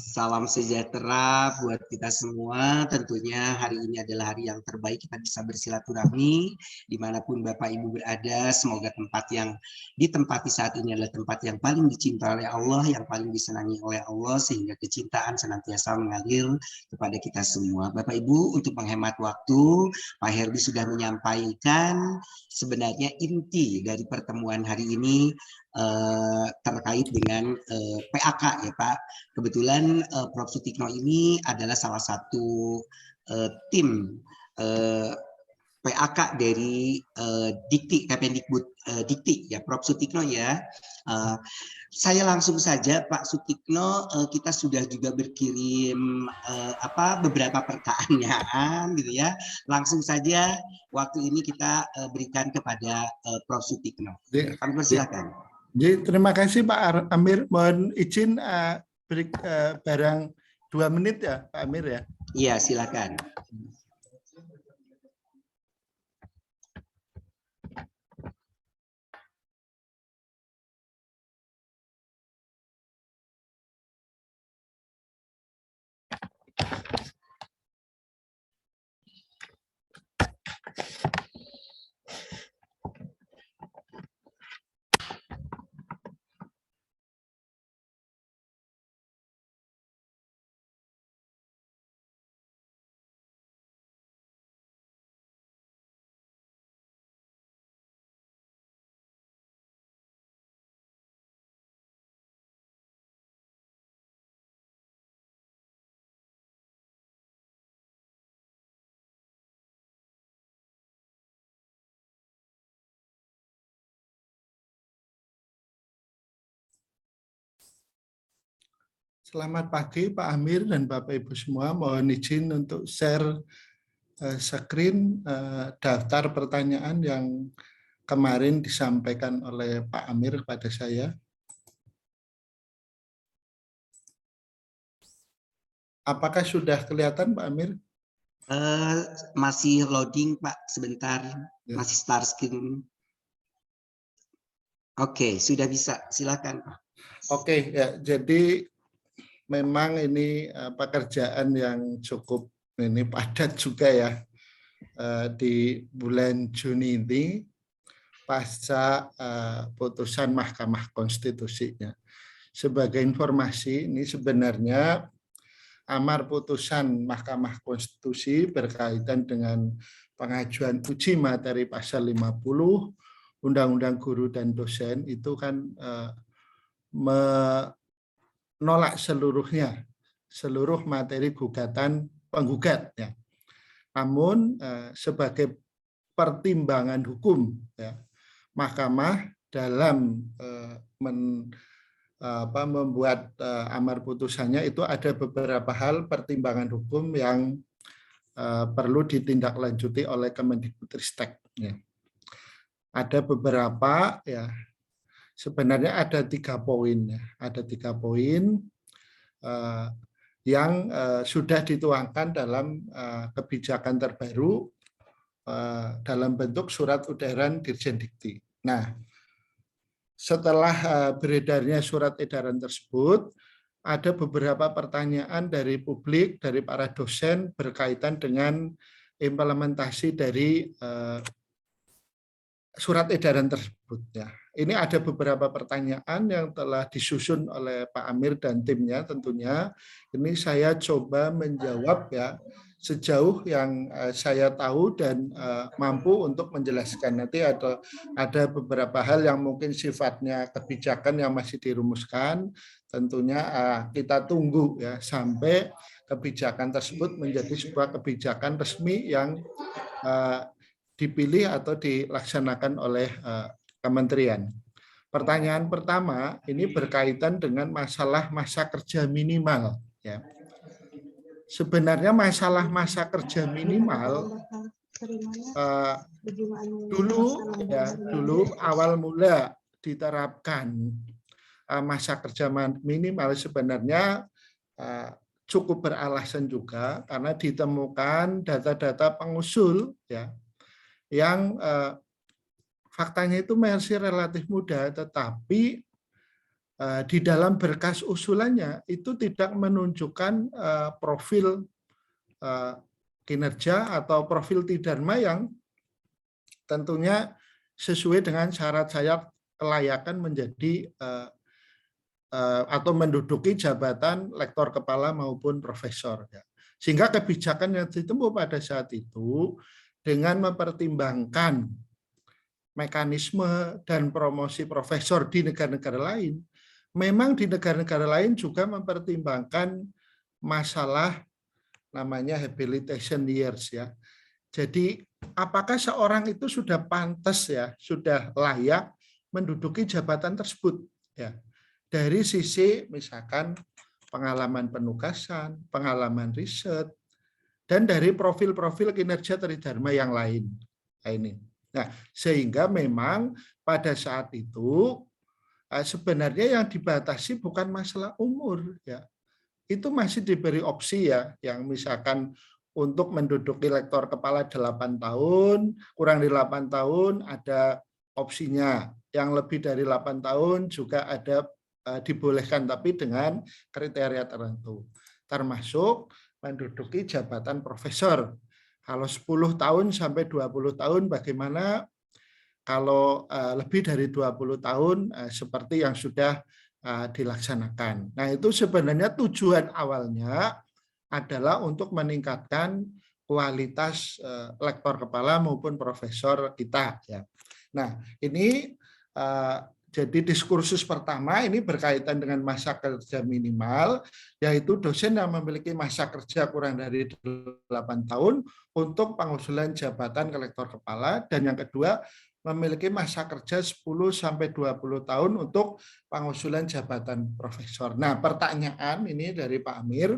Salam sejahtera buat kita semua. Tentunya hari ini adalah hari yang terbaik kita bisa bersilaturahmi dimanapun Bapak Ibu berada. Semoga tempat yang ditempati saat ini adalah tempat yang paling dicintai oleh Allah, yang paling disenangi oleh Allah, sehingga kecintaan senantiasa mengalir kepada kita semua. Bapak Ibu, untuk menghemat waktu, Pak Herdi sudah menyampaikan sebenarnya inti dari pertemuan hari ini terkait dengan PAK ya Pak. Kebetulan Prof. Sutikno ini adalah salah satu tim PAK dari Dikti, Kemendikbud Dikti ya Prof. Sutikno ya. Saya langsung saja Pak Sutikno, kita sudah juga berkirim beberapa pertanyaan gitu ya. Langsung saja waktu ini kita berikan kepada Prof. Sutikno. Kami persilakan. Jadi, terima kasih Pak Amir. Mohon izin beri barang 2 menit ya Pak Amir ya. Iya, silakan. Selamat pagi Pak Amir dan Bapak Ibu semua. Mohon izin untuk share screen daftar pertanyaan yang kemarin disampaikan oleh Pak Amir kepada saya. Apakah sudah kelihatan Pak Amir? Masih loading Pak, sebentar. Masih start screen. Oke, sudah bisa. Silakan. Oke, ya. Jadi memang ini pekerjaan yang cukup ini padat juga ya di bulan Juni ini pasca putusan Mahkamah Konstitusinya. Sebagai informasi, ini sebenarnya amar putusan Mahkamah Konstitusi berkaitan dengan pengajuan uji materi pasal 50 Undang-Undang Guru dan Dosen itu kan menolak seluruh materi gugatan penggugat ya. Namun sebagai pertimbangan hukum ya, Mahkamah dalam membuat amar putusannya itu ada beberapa hal pertimbangan hukum yang perlu ditindaklanjuti oleh Kemendikbudristek ya. Ada beberapa ya. Sebenarnya ada 3 poin ya. Ada 3 poin yang sudah dituangkan dalam kebijakan terbaru dalam bentuk surat edaran Dirjen Dikti. Nah, setelah beredarnya surat edaran tersebut, ada beberapa pertanyaan dari publik, dari para dosen berkaitan dengan implementasi dari surat edaran tersebut ya. Ini ada beberapa pertanyaan yang telah disusun oleh Pak Amir dan timnya tentunya. Ini saya coba menjawab ya sejauh yang saya tahu dan mampu untuk menjelaskan. Nanti ada beberapa hal yang mungkin sifatnya kebijakan yang masih dirumuskan. Tentunya kita tunggu ya sampai kebijakan tersebut menjadi sebuah kebijakan resmi yang dipilih atau dilaksanakan oleh kementerian. Pertanyaan pertama ini berkaitan dengan masalah masa kerja minimal. Ya. Sebenarnya masalah masa kerja minimal dulu awal mula diterapkan masa kerja minimal sebenarnya cukup beralasan juga karena ditemukan data-data pengusul ya yang faktanya itu masih relatif muda, tetapi di dalam berkas usulannya itu tidak menunjukkan profil kinerja atau profil Tridharma yang tentunya sesuai dengan syarat-syarat kelayakan menjadi atau menduduki jabatan lektor kepala maupun profesor. Sehingga kebijakan yang ditempuh pada saat itu dengan mempertimbangkan mekanisme dan promosi profesor di negara-negara lain, memang di negara-negara lain juga mempertimbangkan masalah namanya habilitation years ya. Jadi apakah seorang itu sudah pantas ya, sudah layak menduduki jabatan tersebut ya. Dari sisi misalkan pengalaman penugasan, pengalaman riset, dan dari profil-profil kinerja Tridharma yang lain. Nah, ini. Nah, sehingga memang pada saat itu sebenarnya yang dibatasi bukan masalah umur ya. Itu masih diberi opsi ya, yang misalkan untuk menduduki lektor kepala 8 tahun, kurang dari 8 tahun ada opsinya. Yang lebih dari 8 tahun juga ada dibolehkan, tapi dengan kriteria tertentu. Termasuk menduduki jabatan profesor. Kalau 10 tahun sampai 20 tahun bagaimana? Kalau lebih dari 20 tahun seperti yang sudah dilaksanakan. Nah, itu sebenarnya tujuan awalnya adalah untuk meningkatkan kualitas lektor kepala maupun profesor kita ya. Nah, ini jadi diskursus pertama ini berkaitan dengan masa kerja minimal, yaitu dosen yang memiliki masa kerja kurang dari 8 tahun untuk pengusulan jabatan lektor kepala, dan yang kedua memiliki masa kerja 10-20 tahun untuk pengusulan jabatan profesor. Nah, pertanyaan ini dari Pak Amir,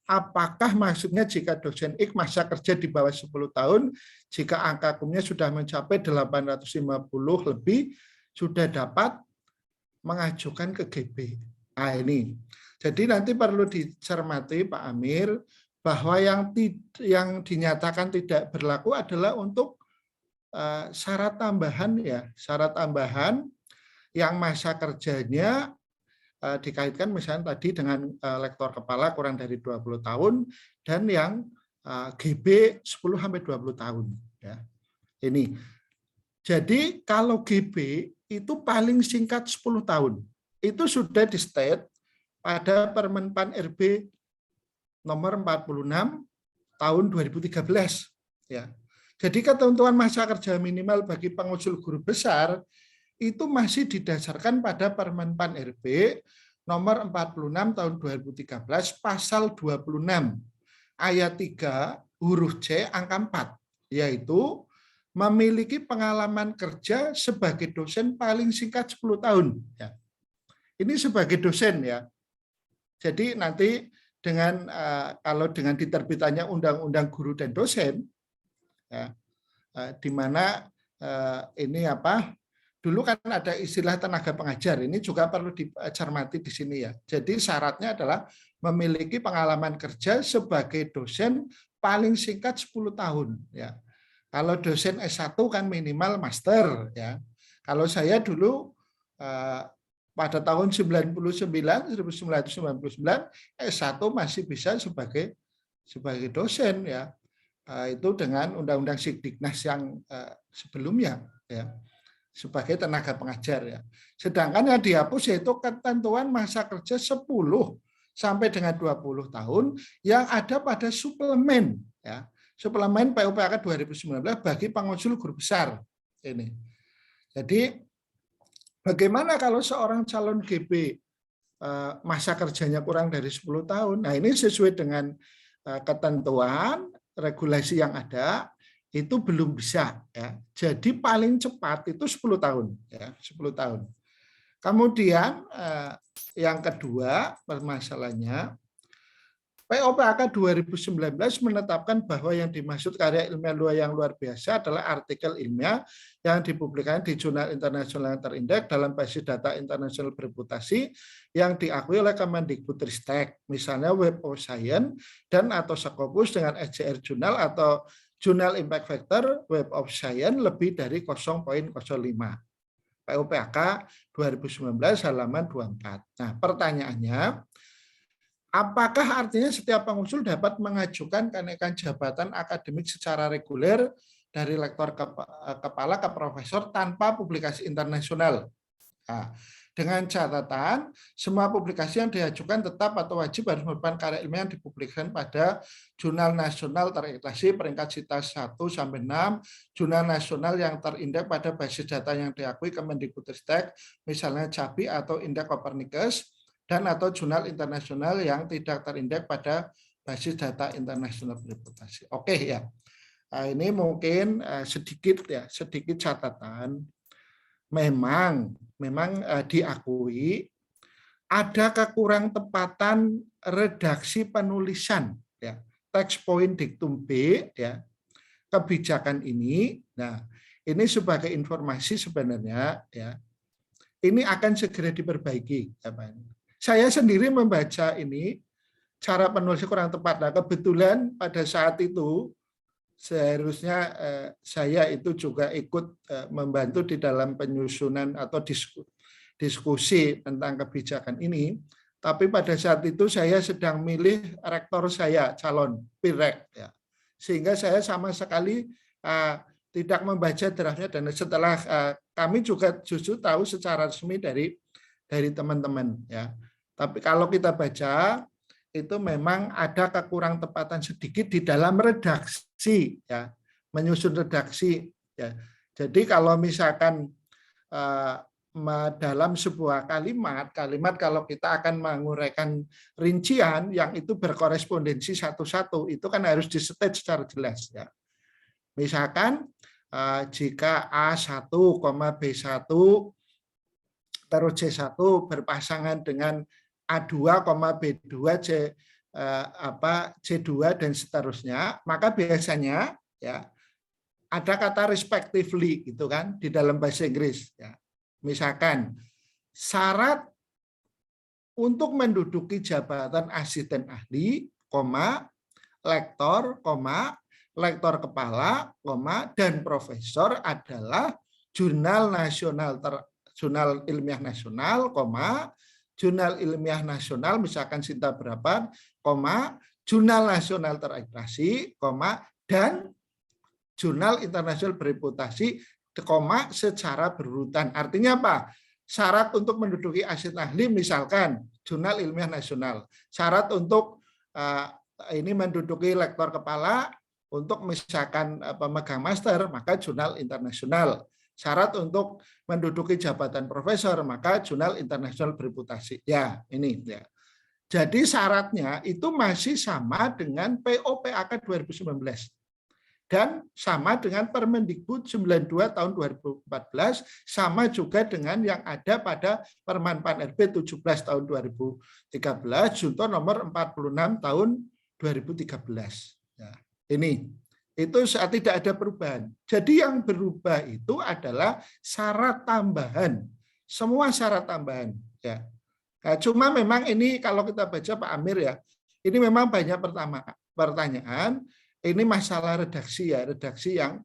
apakah maksudnya jika dosen X masa kerja di bawah 10 tahun, jika angka akumnya sudah mencapai 850 lebih, sudah dapat mengajukan ke GB. Nah, ini. Jadi nanti perlu dicermati Pak Amir bahwa yang dinyatakan tidak berlaku adalah untuk syarat tambahan ya, syarat tambahan yang masa kerjanya dikaitkan misalnya tadi dengan lektor kepala kurang dari 20 tahun dan yang GB 10-20 tahun ya. Ini. Jadi kalau GB itu paling singkat 10 tahun. Itu sudah di state pada Permenpan RB nomor 46 tahun 2013 ya. Jadi ketentuan masa kerja minimal bagi pengusul guru besar itu masih didasarkan pada Permenpan RB nomor 46 tahun 2013 pasal 26 ayat 3 huruf C angka 4, yaitu memiliki pengalaman kerja sebagai dosen paling singkat 10 tahun. Ya. Ini sebagai dosen ya. Jadi nanti dengan kalau dengan diterbitannya Undang-Undang Guru dan Dosen, ya, di mana ini apa? Dulu kan ada istilah tenaga pengajar. Ini juga perlu dicermati di sini ya. Jadi syaratnya adalah memiliki pengalaman kerja sebagai dosen paling singkat 10 tahun. Ya. Kalau dosen S1 kan minimal master ya. Kalau saya dulu pada tahun 1999 S1 masih bisa sebagai dosen ya. Itu dengan Undang-Undang Sidiknas yang sebelumnya ya, sebagai tenaga pengajar ya. Sedangkan yang dihapus yaitu ketentuan masa kerja 10 sampai dengan 20 tahun yang ada pada suplemen ya. Suplemen PUPAK 2019 bagi pengusul guru besar ini. Jadi bagaimana kalau seorang calon GB masa kerjanya kurang dari 10 tahun? Nah, ini sesuai dengan ketentuan regulasi yang ada itu belum bisa ya. Jadi paling cepat itu 10 tahun ya, 10 tahun. Kemudian yang kedua permasalahannya PUPAK 2019 menetapkan bahwa yang dimaksud karya ilmiah yang luar biasa adalah artikel ilmiah yang dipublikasikan di jurnal internasional yang terindeks dalam basis data internasional bereputasi yang diakui oleh Kemendikbudristek, misalnya Web of Science dan atau Scopus dengan SJR Journal atau Journal Impact Factor Web of Science lebih dari 0,05. PUPHK 2019 halaman 24. Nah, pertanyaannya, apakah artinya setiap pengusul dapat mengajukan kenaikan jabatan akademik secara reguler dari lektor kepala ke profesor tanpa publikasi internasional? Nah, dengan catatan, semua publikasi yang diajukan tetap atau wajib harus merupakan karya ilmiah yang dipublikasikan pada jurnal nasional terakreditasi peringkat CITAS 1-6, jurnal nasional yang terindeks pada basis data yang diakui Kemendikbudristek, misalnya CAPI atau Indeks Copernicus, dan atau jurnal internasional yang tidak terindeks pada basis data internasional bereputasi. Oke ya. Nah, ini mungkin sedikit catatan. Memang diakui ada kekurang tepatan redaksi penulisan ya, text point diktum B ya, kebijakan ini. Nah, ini sebagai informasi sebenarnya ya, ini akan segera diperbaiki ya, Pak. Saya sendiri membaca ini cara penulisan kurang tepat. Nah, kebetulan pada saat itu seharusnya saya itu juga ikut membantu di dalam penyusunan atau diskusi tentang kebijakan ini. Tapi pada saat itu saya sedang milih rektor saya, calon Pirek. Ya. Sehingga saya sama sekali tidak membaca draftnya, dan setelah kami juga justru tahu secara resmi dari teman-teman. Ya. Tapi kalau kita baca, itu memang ada kekurang tepatan sedikit di dalam redaksi ya, menyusun redaksi ya. Jadi kalau misalkan dalam sebuah kalimat kalau kita akan menguraikan rincian yang itu berkorespondensi satu-satu, itu kan harus disetet secara jelas ya. Misalkan jika A1, B1 terus C1 berpasangan dengan A2, B2, C2 dan seterusnya, maka biasanya ya ada kata respectively gitu kan di dalam bahasa Inggris ya. Misalkan syarat untuk menduduki jabatan asisten ahli, lektor, lektor kepala, dan profesor adalah jurnal ilmiah nasional, jurnal ilmiah nasional misalkan Sinta berapa, jurnal nasional terakreditasi, dan jurnal internasional bereputasi, secara berurutan. Artinya apa? Syarat untuk menduduki asisten ahli misalkan jurnal ilmiah nasional. Syarat untuk ini menduduki lektor kepala, untuk misalkan pemegang master, maka jurnal internasional. Syarat untuk menduduki jabatan profesor, maka jurnal internasional bereputasi. Ya, ini ya. Jadi syaratnya itu masih sama dengan PUPHK 2019 dan sama dengan Permendikbud 92 tahun 2014, sama juga dengan yang ada pada Perman-Pan RB 17 tahun 2013, Junto nomor 46 tahun 2013. Ya, ini. Itu saat tidak ada perubahan. Jadi yang berubah itu adalah syarat tambahan. Semua syarat tambahan. Ya. Nah, cuma memang ini kalau kita baca Pak Amir ya, ini memang banyak pertanyaan. Ini masalah redaksi ya, redaksi yang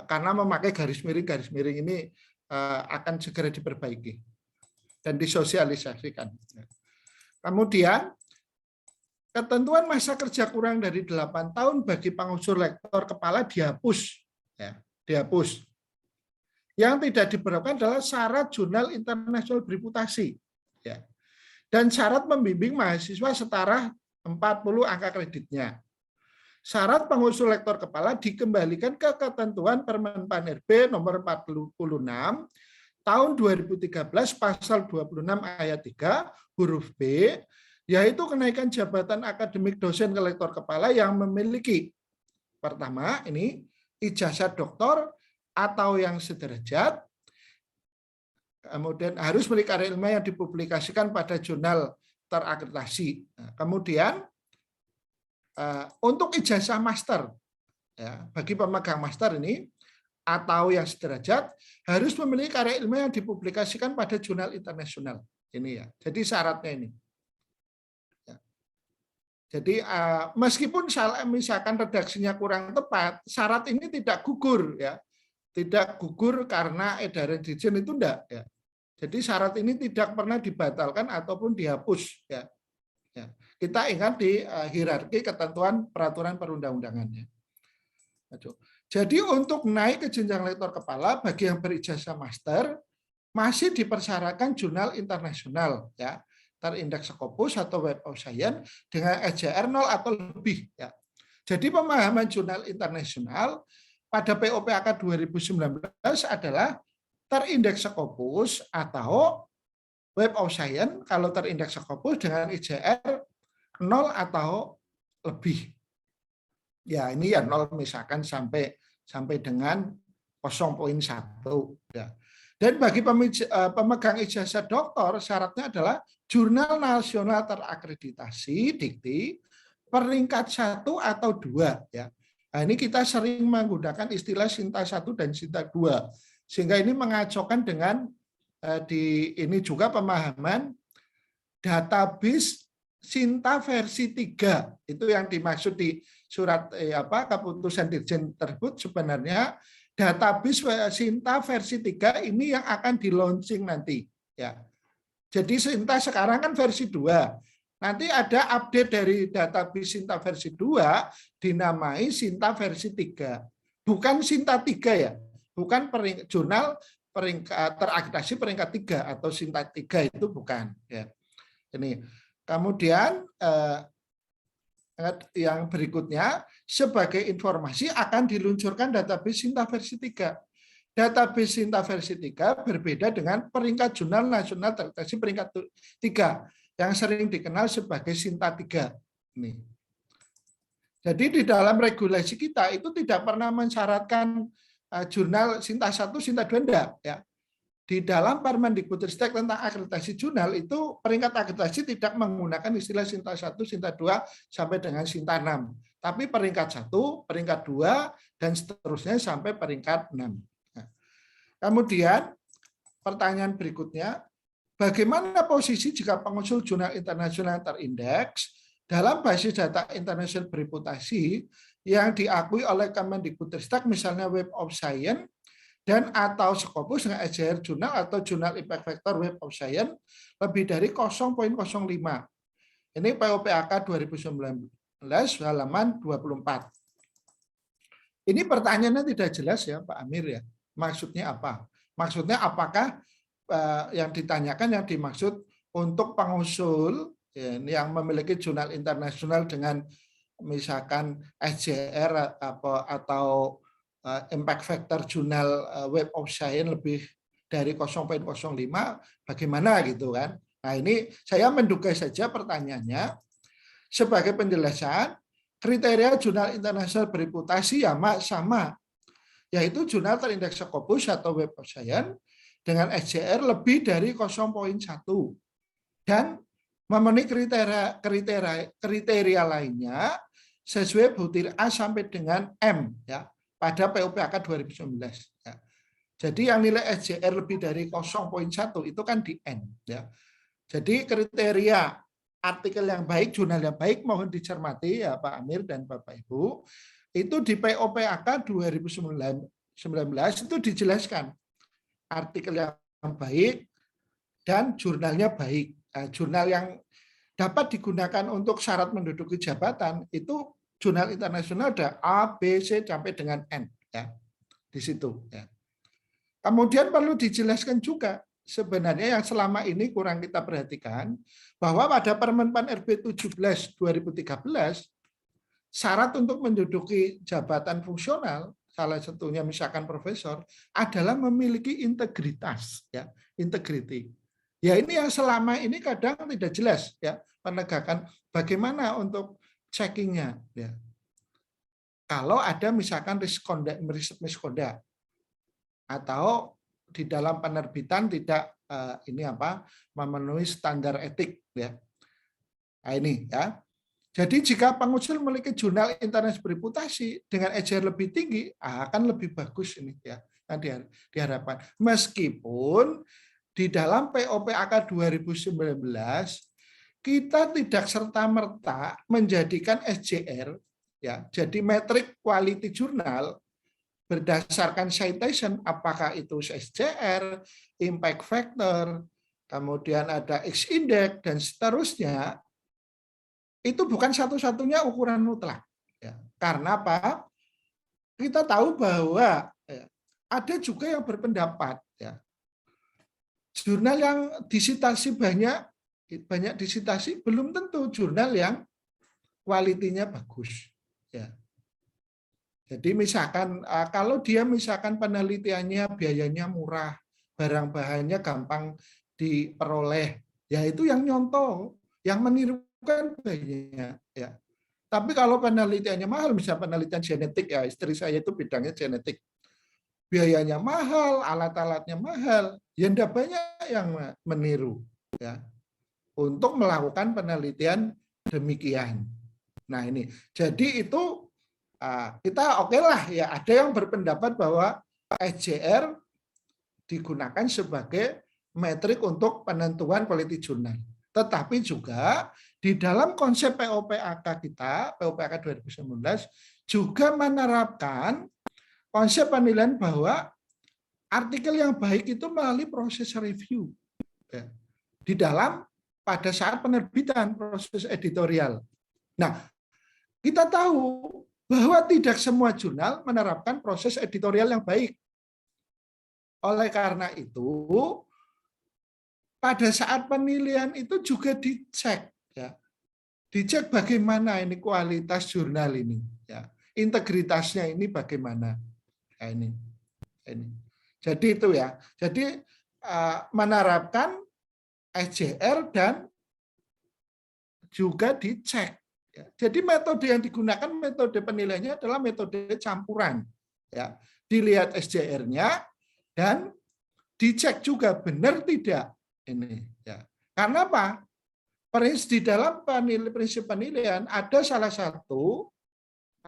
karena memakai garis miring ini akan segera diperbaiki dan disosialisasikan. Kemudian ketentuan masa kerja kurang dari 8 tahun bagi pengusul lektor kepala dihapus. Ya, dihapus. Yang tidak diberlakukan adalah syarat jurnal internasional bereputasi. Ya. Dan syarat membimbing mahasiswa setara 40 angka kreditnya. Syarat pengusul lektor kepala dikembalikan ke ketentuan Permen-Pan RB nomor 46 tahun 2013 pasal 26 ayat 3 huruf B, yaitu kenaikan jabatan akademik dosen ke lektor kepala yang memiliki pertama ini ijazah doktor atau yang sederajat, kemudian harus memiliki karya ilmiah yang dipublikasikan pada jurnal terakreditasi. Nah, kemudian untuk ijazah master ya, bagi pemegang master ini atau yang sederajat harus memiliki karya ilmiah yang dipublikasikan pada jurnal internasional. Ini ya. Jadi syaratnya ini. Jadi meskipun misalkan redaksinya kurang tepat, syarat ini tidak gugur ya. tidak gugur karena edaran dirjen itu enggak ya. Jadi syarat ini tidak pernah dibatalkan ataupun dihapus ya. Ya. Kita ingat di hierarki ketentuan peraturan perundang-undangannya. Jadi untuk naik ke jenjang lektor kepala bagi yang berijazah master masih dipersyaratkan jurnal internasional ya, terindeks Scopus atau Web of Science dengan SJR 0 atau lebih ya. Jadi pemahaman jurnal internasional pada POPAK 2019 adalah terindeks Scopus atau Web of Science kalau terindeks Scopus dengan IJR 0 atau lebih. Ya, ini ya 0 misalkan sampai dengan 0,1 ya. Dan bagi pemegang ijazah doktor syaratnya adalah jurnal nasional terakreditasi dikti peringkat 1 atau 2 ya. Nah, ini kita sering menggunakan istilah Sinta 1 dan Sinta 2. Sehingga ini mengacaukan dengan ini juga pemahaman database Sinta versi 3. Itu yang dimaksud di surat keputusan Dirjen tersebut sebenarnya database Sinta versi 3 ini yang akan di-launching nanti ya. Jadi Sinta sekarang kan versi 2. Nanti ada update dari database Sinta versi 2 dinamai Sinta versi 3. Bukan Sinta 3 ya. Bukan jurnal peringkat terakreditasi peringkat 3 atau Sinta 3 itu bukan ya. Ini. Kemudian yang berikutnya sebagai informasi akan diluncurkan database Sinta versi 3. Database Sinta versi 3 berbeda dengan peringkat jurnal nasional terakreditasi peringkat 3 yang sering dikenal sebagai Sinta 3. Ini. Jadi di dalam regulasi kita itu tidak pernah mensyaratkan jurnal Sinta 1, Sinta 2 enggak ya. Di dalam Permendikbudristek tentang akreditasi jurnal itu peringkat akreditasi tidak menggunakan istilah Sinta 1, Sinta 2 sampai dengan Sinta 6. Tapi peringkat 1, peringkat 2 dan seterusnya sampai peringkat 6. Nah, kemudian pertanyaan berikutnya, bagaimana posisi jika pengusul jurnal internasional terindeks dalam basis data internasional bereputasi yang diakui oleh Kemendikbudristek misalnya Web of Science dan atau Scopus dengan SJR jurnal atau jurnal impact factor Web of Science lebih dari 0,05. Ini POPAK 2019 halaman 24. Ini pertanyaannya tidak jelas ya Pak Amir ya. Maksudnya apa? Maksudnya apakah yang ditanyakan yang dimaksud untuk pengusul ya, yang memiliki jurnal internasional dengan misalkan SJR atau impact factor jurnal Web of Science lebih dari 0,05 bagaimana gitu kan. Nah ini saya menduga saja pertanyaannya sebagai penjelasan kriteria jurnal internasional bereputasi ya sama yaitu jurnal terindeks Scopus atau Web of Science dengan SJR lebih dari 0,1 dan memenuhi kriteria lainnya sesuai butir A sampai dengan M ya pada POPAK 2019 ya. Jadi yang nilai SJR lebih dari 0,1 itu kan di N ya. Jadi kriteria artikel yang baik, jurnal yang baik mohon dicermati ya Pak Amir dan Bapak Ibu. Itu di POPAK 2019 itu dijelaskan artikel yang baik dan jurnalnya baik. Nah, jurnal yang dapat digunakan untuk syarat menduduki jabatan itu jurnal internasional ada A, B, C sampai dengan N ya. Di situ ya. Kemudian perlu dijelaskan juga sebenarnya yang selama ini kurang kita perhatikan bahwa pada Permenpan RB 17 2013 syarat untuk menduduki jabatan fungsional salah satunya misalkan profesor adalah memiliki integritas ya, integrity. Ya ini yang selama ini kadang tidak jelas ya penegakan bagaimana untuk checkingnya ya. Kalau ada misalkan misconduct atau di dalam penerbitan tidak memenuhi standar etik ya. Nah, ini ya. Jadi jika pengusul memiliki jurnal internasional bereputasi dengan SJR lebih tinggi akan lebih bagus ini ya yang diharapkan. Meskipun di dalam POPAK 2019 kita tidak serta-merta menjadikan SJR ya jadi metrik quality jurnal berdasarkan citation, apakah itu SCR, impact factor, kemudian ada X-index, dan seterusnya, itu bukan satu-satunya ukuran mutlak. Ya. Karena apa? Kita tahu bahwa ada juga yang berpendapat, ya, jurnal yang disitasi banyak disitasi belum tentu jurnal yang kualitinya bagus. Ya. Jadi misalkan kalau dia misalkan penelitiannya biayanya murah, barang bahannya gampang diperoleh, ya itu yang nyontoh, yang menirukan banyak. Ya. Tapi kalau penelitiannya mahal, misalnya penelitian genetik, ya istri saya itu bidangnya genetik, biayanya mahal, alat-alatnya mahal, ya tidak banyak yang meniru, ya, untuk melakukan penelitian demikian. Nah ini, jadi itu kita oke lah ya, ada yang berpendapat bahwa SJR digunakan sebagai metrik untuk penentuan quality jurnal. Tetapi juga di dalam konsep POPAK kita, POPAK 2019, juga menerapkan konsep penilaian bahwa artikel yang baik itu melalui proses review. Ya, di dalam pada saat penerbitan proses editorial. Nah, kita tahu bahwa tidak semua jurnal menerapkan proses editorial yang baik. Oleh karena itu, pada saat penilaian itu juga dicek, ya, dicek bagaimana ini kualitas jurnal ini, ya, integritasnya ini bagaimana. Nah, ini. Jadi itu ya. Jadi menerapkan SJR dan juga dicek. Jadi metode yang digunakan, metode penilaiannya adalah metode campuran. Ya, dilihat SJR-nya dan dicek juga benar tidak ini. Ya. Karena apa? Di dalam prinsip penilaian ada salah satu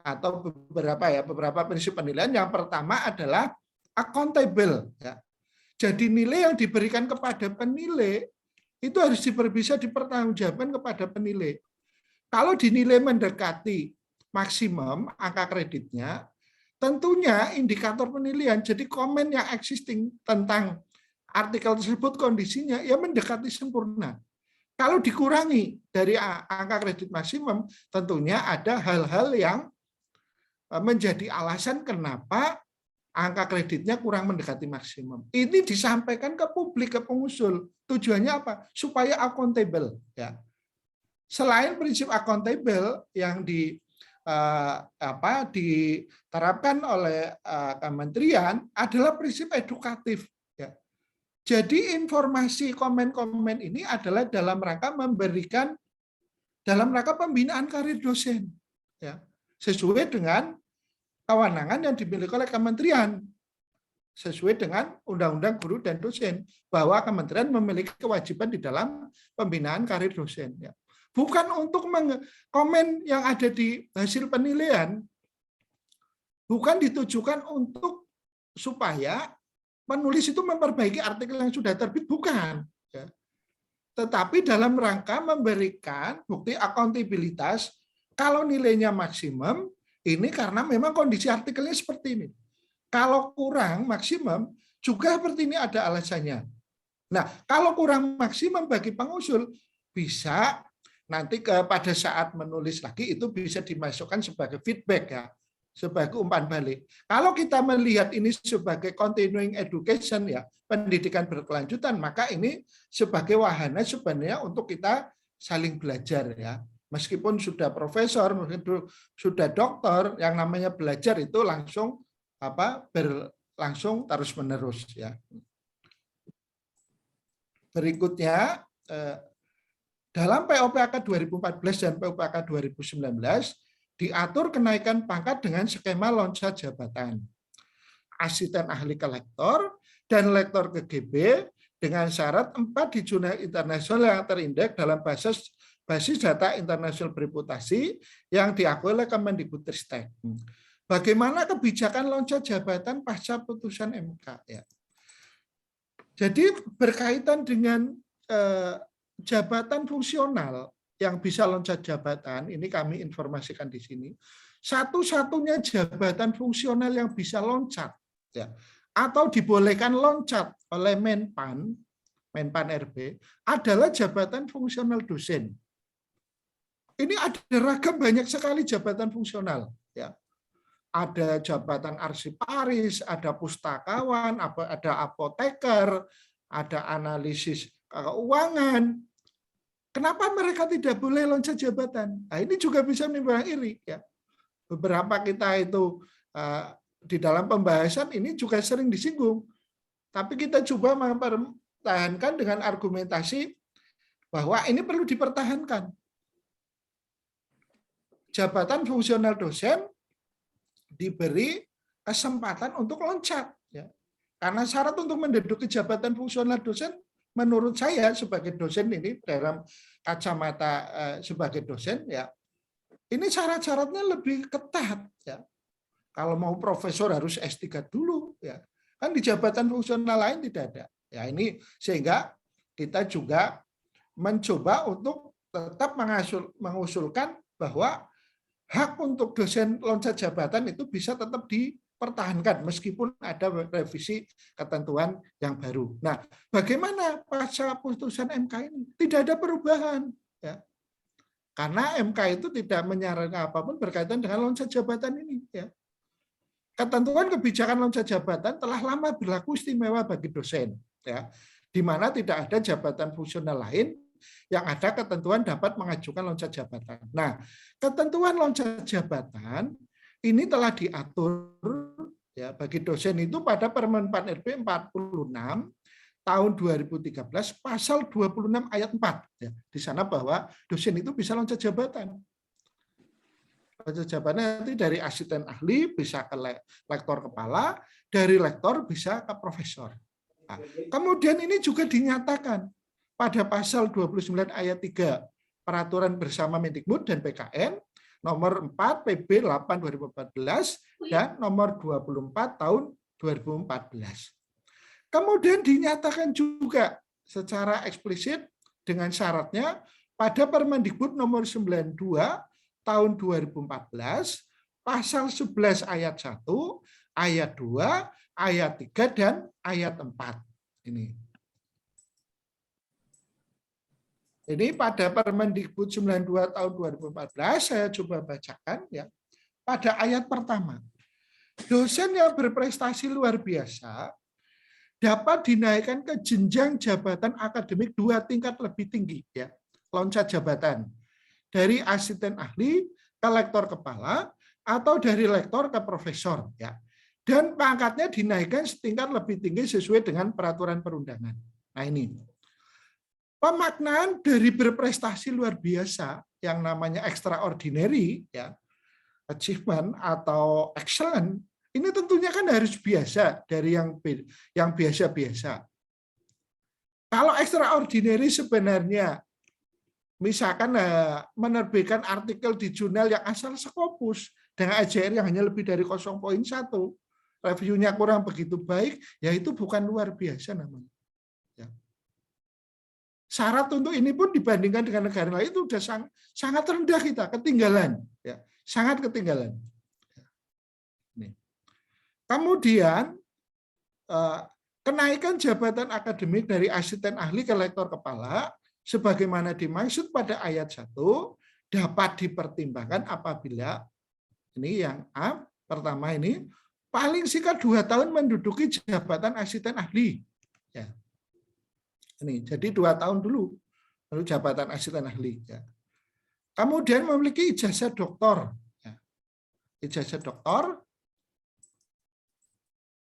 atau beberapa prinsip penilaian. Yang pertama adalah accountable. Ya. Jadi nilai yang diberikan kepada penilai itu harus bisa dipertanggungjawabkan kepada penilai. Kalau dinilai mendekati maksimum angka kreditnya, tentunya indikator penilaian, jadi komen yang existing tentang artikel tersebut kondisinya ya mendekati sempurna. Kalau dikurangi dari angka kredit maksimum, tentunya ada hal-hal yang menjadi alasan kenapa angka kreditnya kurang mendekati maksimum. Ini disampaikan ke publik, ke pengusul. Tujuannya apa? Supaya accountable. Ya. Selain prinsip accountable yang diterapkan oleh kementerian adalah prinsip edukatif. Ya. Jadi informasi komen-komen ini adalah dalam rangka memberikan, dalam rangka pembinaan karir dosen. Ya. Sesuai dengan kewenangan yang dimiliki oleh kementerian. Sesuai dengan Undang-Undang Guru dan Dosen. Bahwa kementerian memiliki kewajiban di dalam pembinaan karir dosen. Ya. Bukan untuk komen yang ada di hasil penilaian, bukan ditujukan untuk supaya penulis itu memperbaiki artikel yang sudah terbit, bukan. Ya. Tetapi dalam rangka memberikan bukti akuntabilitas, kalau nilainya maksimum, ini karena memang kondisi artikelnya seperti ini. Kalau kurang maksimum, juga seperti ini ada alasannya. Nah, kalau kurang maksimum bagi pengusul, bisa nanti pada saat menulis lagi itu bisa dimasukkan sebagai feedback ya, sebagai umpan balik. Kalau kita melihat ini sebagai continuing education ya, pendidikan berkelanjutan, maka ini sebagai wahana sebenarnya untuk kita saling belajar ya. Meskipun sudah profesor, meskipun sudah doktor, yang namanya belajar itu langsung berlangsung terus-menerus ya. Berikutnya dalam POPAK 2014 dan POPAK 2019 diatur kenaikan pangkat dengan skema loncat jabatan. Asisten ahli ke lektor dan lektor ke GB dengan syarat 4 di jurnal internasional yang terindeks dalam basis data internasional bereputasi yang diakui oleh Kemendikbudristek. Bagaimana kebijakan loncat jabatan pasca putusan MK? Ya. Jadi berkaitan dengan jabatan fungsional yang bisa loncat jabatan, ini kami informasikan di sini. satu-satunya jabatan fungsional yang bisa loncat ya, atau dibolehkan loncat oleh Menpan RB adalah jabatan fungsional dosen. Ini ada ragam banyak sekali jabatan fungsional ya. Ada jabatan arsiparis, ada pustakawan, ada apoteker, ada analisis keuangan. Kenapa mereka tidak boleh loncat jabatan? Nah, ini juga bisa menimbulkan iri ya. Beberapa kita itu di dalam pembahasan ini juga sering disinggung. Tapi kita coba mempertahankan dengan argumentasi bahwa ini perlu dipertahankan. Jabatan fungsional dosen diberi kesempatan untuk loncat. Ya. Karena syarat untuk menduduki jabatan fungsional dosen, menurut saya sebagai dosen ini dalam kacamata sebagai dosen, ya ini syarat-syaratnya lebih ketat. Ya. Kalau mau profesor harus S3 dulu. Ya. Kan di jabatan fungsional lain tidak ada. Ya ini sehingga kita juga mencoba untuk tetap mengusulkan bahwa hak untuk dosen loncat jabatan itu bisa tetap dipertahankan meskipun ada revisi ketentuan yang baru. Nah, bagaimana pasca putusan MK ini? Tidak ada perubahan, ya. Karena MK itu tidak menyarankan apapun berkaitan dengan loncat jabatan ini, ya. Ketentuan kebijakan loncat jabatan telah lama berlaku istimewa bagi dosen, ya. Di mana tidak ada jabatan fungsional lain yang ada ketentuan dapat mengajukan loncat jabatan. Nah, ketentuan loncat jabatan ini telah diatur ya bagi dosen itu pada Permen Pan RB 46 tahun 2013 pasal 26 ayat 4. Ya, di sana bahwa dosen itu bisa loncat jabatan. Loncat jabatan nanti dari asisten ahli bisa ke lektor kepala, dari lektor bisa ke profesor. Nah, kemudian ini juga dinyatakan pada pasal 29 ayat 3 Peraturan Bersama Mendikbud dan PKN nomor 4 PB 8 2014 dan nomor 24 tahun 2014. Kemudian dinyatakan juga secara eksplisit dengan syaratnya pada Permendikbud nomor 92 tahun 2014 pasal 11 ayat 1, ayat 2, ayat 3 dan ayat 4. Ini pada Permendikbud 92 tahun 2014 saya coba bacakan ya. Pada ayat pertama, dosen yang berprestasi luar biasa dapat dinaikkan ke jenjang jabatan akademik 2 tingkat lebih tinggi ya. Loncat jabatan dari asisten ahli ke lektor kepala atau dari lektor ke profesor ya. Dan pangkatnya dinaikkan setingkat lebih tinggi sesuai dengan peraturan perundangan. Nah ini. Pemaknaan dari berprestasi luar biasa yang namanya extraordinary ya, achievement atau excellent, ini tentunya kan harus biasa dari yang biasa-biasa. Kalau extraordinary sebenarnya misalkan menerbitkan artikel di jurnal yang asal Scopus dengan AJR yang hanya lebih dari 0,1, reviewnya kurang begitu baik, ya itu bukan luar biasa namanya. Syarat untuk ini pun dibandingkan dengan negara lain itu sudah sangat rendah kita, ketinggalan, ya, sangat ketinggalan. Kemudian kenaikan jabatan akademik dari asisten ahli ke lektor kepala, sebagaimana dimaksud pada ayat 1, dapat dipertimbangkan apabila ini yang A, pertama ini paling singkat 2 tahun menduduki jabatan asisten ahli. Ya. Ini jadi 2 tahun dulu lalu jabatan asisten ahli. Ya. Kemudian memiliki ijazah doktor. Ya. Ijazah doktor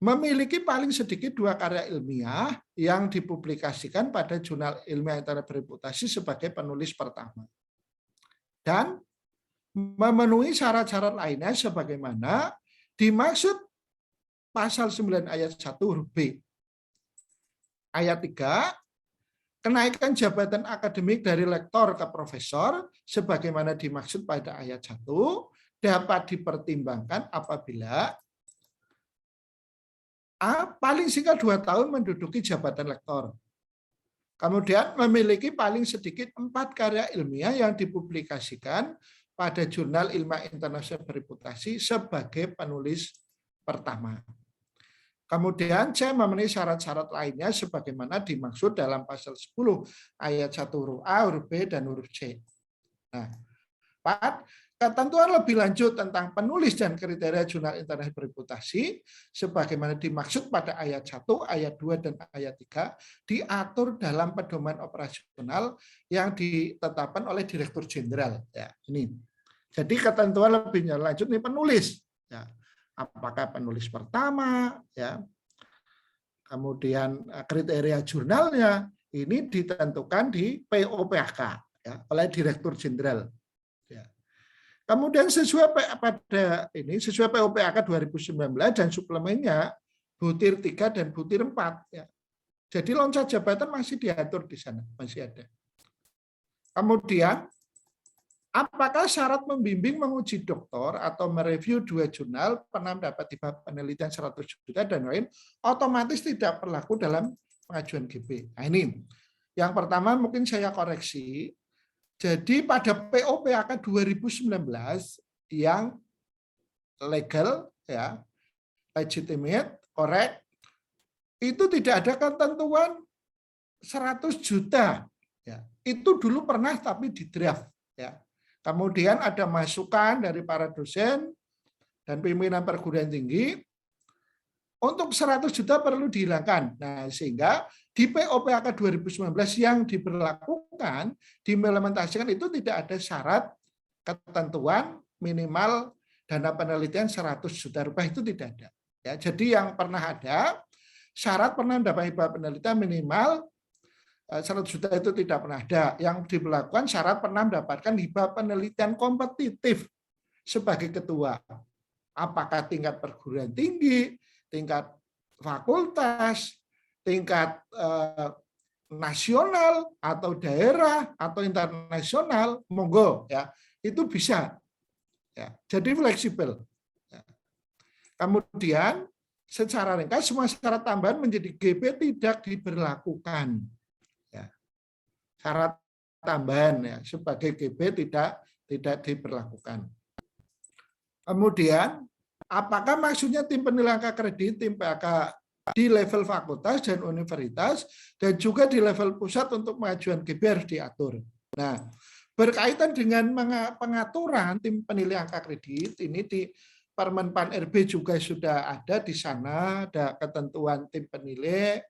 memiliki paling sedikit 2 karya ilmiah yang dipublikasikan pada jurnal ilmiah yang berreputasi sebagai penulis pertama. Dan memenuhi syarat-syarat lainnya sebagaimana dimaksud pasal 9 ayat 1 huruf B. Ayat 3, kenaikan jabatan akademik dari lektor ke profesor sebagaimana dimaksud pada ayat 1 dapat dipertimbangkan apabila A, paling singkat 2 tahun menduduki jabatan lektor. Kemudian memiliki paling sedikit 4 karya ilmiah yang dipublikasikan pada jurnal ilmiah internasional bereputasi sebagai penulis pertama. Kemudian saya memenuhi syarat-syarat lainnya sebagaimana dimaksud dalam pasal 10 ayat 1 huruf A, huruf B, dan huruf C. Nah, 4. Ketentuan lebih lanjut tentang penulis dan kriteria jurnal internasional bereputasi sebagaimana dimaksud pada ayat 1, ayat 2, dan ayat 3 diatur dalam pedoman operasional yang ditetapkan oleh Direktur Jenderal. Ya, ini. Jadi ketentuan lebih lanjut ini penulis. Ya. Apakah penulis pertama, ya. Kemudian kriteria jurnalnya ini ditentukan di POPAK ya, oleh Direktur Jenderal. Kemudian sesuai POPAK 2019 dan suplemennya butir 3 dan butir 4 ya. Jadi loncat jabatan masih diatur di sana, masih ada. Kemudian apakah syarat membimbing menguji doktor atau mereview 2 jurnal pernah mendapat hibah penelitian 100 juta dan lain otomatis tidak berlaku dalam pengajuan GP. Nah, ini yang pertama mungkin saya koreksi. Jadi pada POPAK 2019 yang legal, ya, legitimate, correct, itu tidak ada ketentuan 100 juta. Ya. Itu dulu pernah tapi di draft. Ya. Kemudian ada masukan dari para dosen dan pimpinan perguruan tinggi untuk 100 juta perlu dihilangkan. Nah, sehingga di POPAK 2019 yang diberlakukan, diimplementasikan itu tidak ada syarat ketentuan minimal dana penelitian 100 juta rupiah itu tidak ada. Ya, jadi yang pernah ada syarat pernah mendapat hibah penelitian minimal 100 juta itu tidak pernah ada. Yang diberlakukan syarat pernah mendapatkan hibah penelitian kompetitif sebagai ketua. Apakah tingkat perguruan tinggi, tingkat fakultas, tingkat nasional atau daerah atau internasional, monggo ya, itu bisa. Ya, jadi fleksibel. Ya. Kemudian secara ringkas semua syarat tambahan menjadi GP tidak diberlakukan. Ya. Syarat tambahan ya sebagai GP tidak diberlakukan. Kemudian apakah maksudnya tim penilai angka kredit, tim PAK di level fakultas dan universitas dan juga di level pusat untuk pengajuan GP harus diatur. Nah, berkaitan dengan pengaturan tim penilai angka kredit ini di Permenpan RB juga sudah ada di sana, ada ketentuan tim penilai.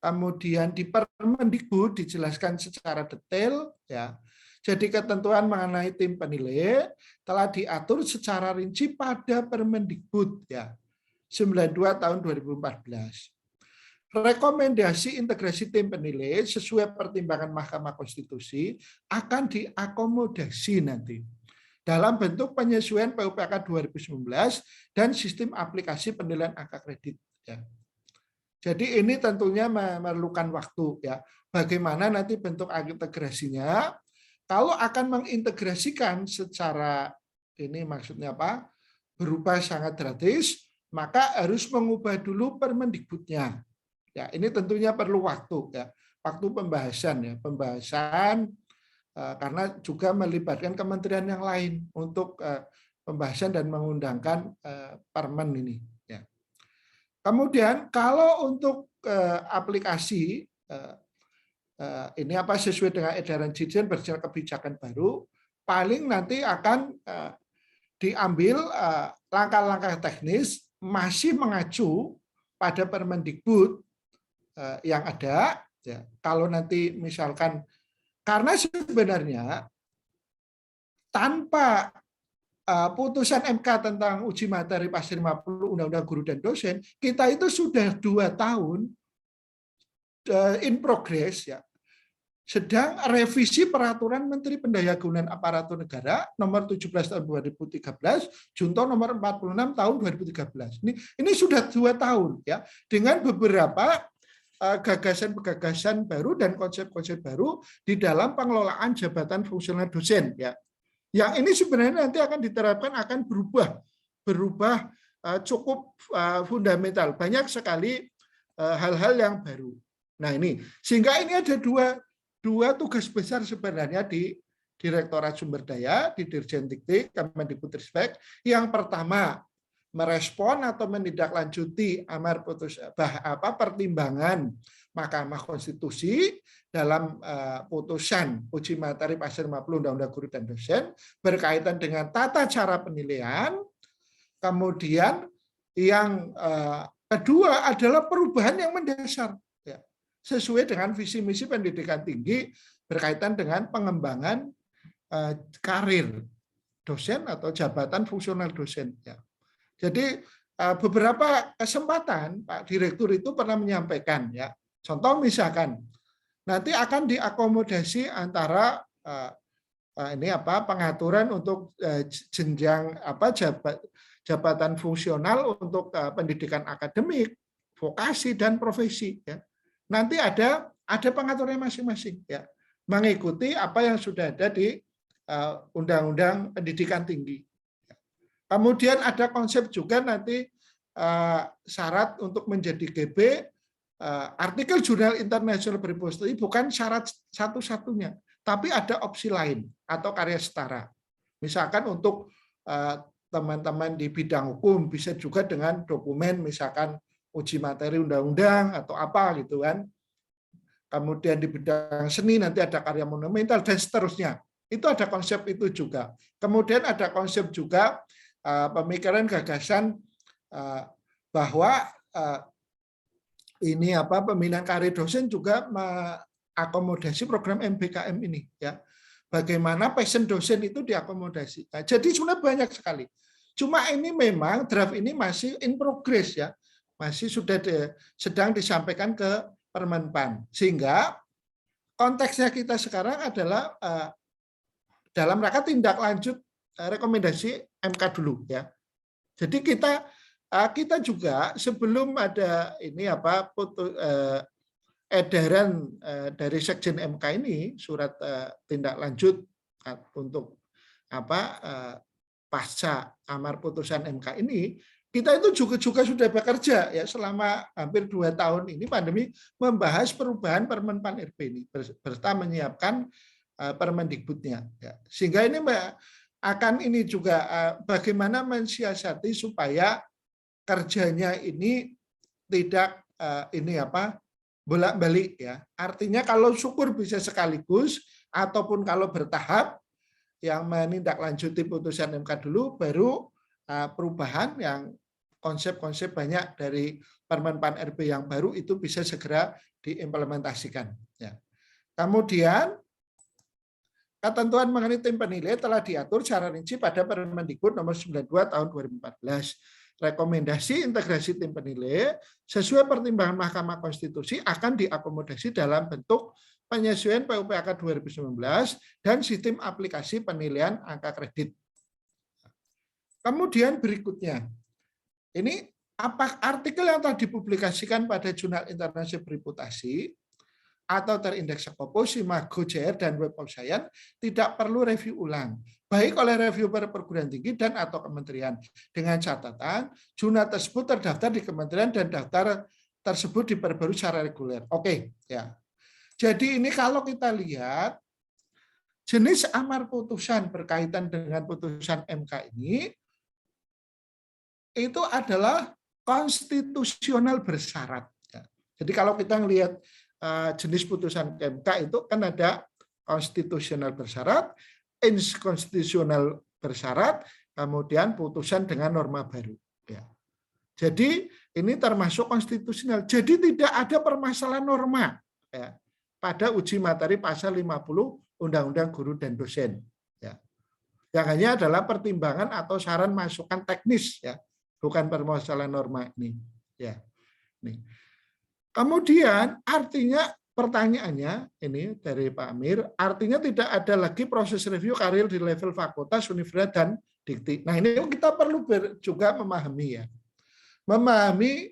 Kemudian di Permendikbud dijelaskan secara detail ya. Jadi ketentuan mengenai tim penilai telah diatur secara rinci pada Permendikbud ya 92 tahun 2014. Rekomendasi integrasi tim penilai sesuai pertimbangan Mahkamah Konstitusi akan diakomodasi nanti dalam bentuk penyesuaian POPAK 2019 dan sistem aplikasi penilaian angka kredit. Ya. Jadi ini tentunya memerlukan waktu ya. Bagaimana nanti bentuk integrasinya? Kalau akan mengintegrasikan secara ini maksudnya apa? Berupa sangat drastis, maka harus mengubah dulu Permendikbudnya. Ya, ini tentunya perlu waktu ya, waktu pembahasan ya, karena juga melibatkan kementerian yang lain untuk pembahasan dan mengundangkan Permen ini. Ya. Kemudian kalau untuk aplikasi ini apa sesuai dengan edaran Dirjen berdasarkan kebijakan baru, paling nanti akan diambil langkah-langkah teknis masih mengacu pada Permendikbud yang ada. Ya, kalau nanti misalkan karena sebenarnya tanpa putusan MK tentang uji materi pasal 50 Undang-Undang Guru dan Dosen, kita itu sudah 2 tahun in progress ya. Sedang revisi peraturan Menteri Pendayagunaan Aparatur Negara nomor 17 tahun 2013, Junto nomor 46 tahun 2013. Ini sudah 2 tahun ya, dengan beberapa gagasan-gagasan baru dan konsep-konsep baru di dalam pengelolaan jabatan fungsional dosen ya. Yang ini sebenarnya nanti akan diterapkan akan berubah cukup fundamental. Banyak sekali hal-hal yang baru. Nah ini sehingga ini ada dua tugas besar sebenarnya di Direktorat Sumber Daya di Dirjen Dikti Kemendikbudristek. Yang pertama, merespon atau menindaklanjuti amar putus pertimbangan Mahkamah Konstitusi dalam putusan uji materi pasal 50 Undang-Undang Guru dan Dosen berkaitan dengan tata cara penilaian. Kemudian yang kedua adalah perubahan yang mendasar, ya, sesuai dengan visi misi pendidikan tinggi berkaitan dengan pengembangan karir dosen atau jabatan fungsional dosen. Ya. Jadi beberapa kesempatan Pak Direktur itu pernah menyampaikan, ya, contoh misalkan nanti akan diakomodasi antara pengaturan untuk jenjang jabatan fungsional untuk pendidikan akademik, vokasi dan profesi. Ya. Nanti ada pengaturannya masing-masing, ya, mengikuti apa yang sudah ada di Undang-Undang Pendidikan Tinggi. Kemudian ada konsep juga nanti syarat untuk menjadi GB, artikel jurnal internasional berpostasi bukan syarat satu-satunya, tapi ada opsi lain atau karya setara. Misalkan untuk teman-teman di bidang hukum bisa juga dengan dokumen misalkan uji materi undang-undang atau apa gitu kan. Kemudian di bidang seni nanti ada karya monumental dan seterusnya. Itu ada konsep itu juga. Kemudian ada konsep juga pemikiran gagasan bahwa pembinaan karir dosen juga mengakomodasi program MBKM ini, ya. Bagaimana passion dosen itu diakomodasi. Nah, jadi sebenarnya banyak sekali. Cuma ini memang draft ini masih in progress, ya. Masih sedang disampaikan ke Permenpan. Sehingga konteksnya kita sekarang adalah dalam rangka tindak lanjut rekomendasi MK dulu, ya. Jadi kita juga sebelum ada edaran dari Sekjen MK ini surat tindak lanjut untuk pasca amar putusan MK ini, kita itu juga sudah bekerja, ya, selama hampir 2 tahun ini pandemi membahas perubahan Permenpan RP ini serta menyiapkan Permendikbudnya, ya. Sehingga ini akan ini juga bagaimana mensiasati supaya kerjanya ini tidak bolak-balik, ya. Artinya kalau syukur bisa sekaligus ataupun kalau bertahap yang menindaklanjuti putusan MK dulu baru perubahan yang konsep-konsep banyak dari Permenpan RB yang baru itu bisa segera diimplementasikan, ya. Kemudian ketentuan mengenai tim penilai telah diatur secara rinci pada Permendikbud nomor 92 tahun 2014. Rekomendasi integrasi tim penilai sesuai pertimbangan Mahkamah Konstitusi akan diakomodasi dalam bentuk penyesuaian PUPAK 2019 dan sistem aplikasi penilaian angka kredit. Kemudian berikutnya, ini apa artikel yang telah dipublikasikan pada Jurnal Internasional Berreputasi atau terindeks Sekopo, Simago, JR, dan Web of Science tidak perlu review ulang, baik oleh reviewer perguruan tinggi dan atau kementerian, dengan catatan jurnal tersebut terdaftar di kementerian dan daftar tersebut diperbarui secara reguler. Oke, ya. Jadi ini kalau kita lihat jenis amar putusan berkaitan dengan putusan MK ini itu adalah konstitusional bersyarat. Jadi kalau kita melihat jenis putusan MK itu kan ada konstitusional bersyarat, inkonstitusional bersyarat, kemudian putusan dengan norma baru. Ya. Jadi ini termasuk konstitusional. Jadi tidak ada permasalahan norma, ya, pada uji materi pasal 50 Undang-Undang Guru dan Dosen. Ya. Yang hanya adalah pertimbangan atau saran masukan teknis, ya, bukan permasalahan norma ini. Ya. Nih. Kemudian artinya pertanyaannya ini dari Pak Amir, artinya tidak ada lagi proses review karir di level fakultas, universitas, dan dikti. Nah ini kita perlu juga memahami, ya, memahami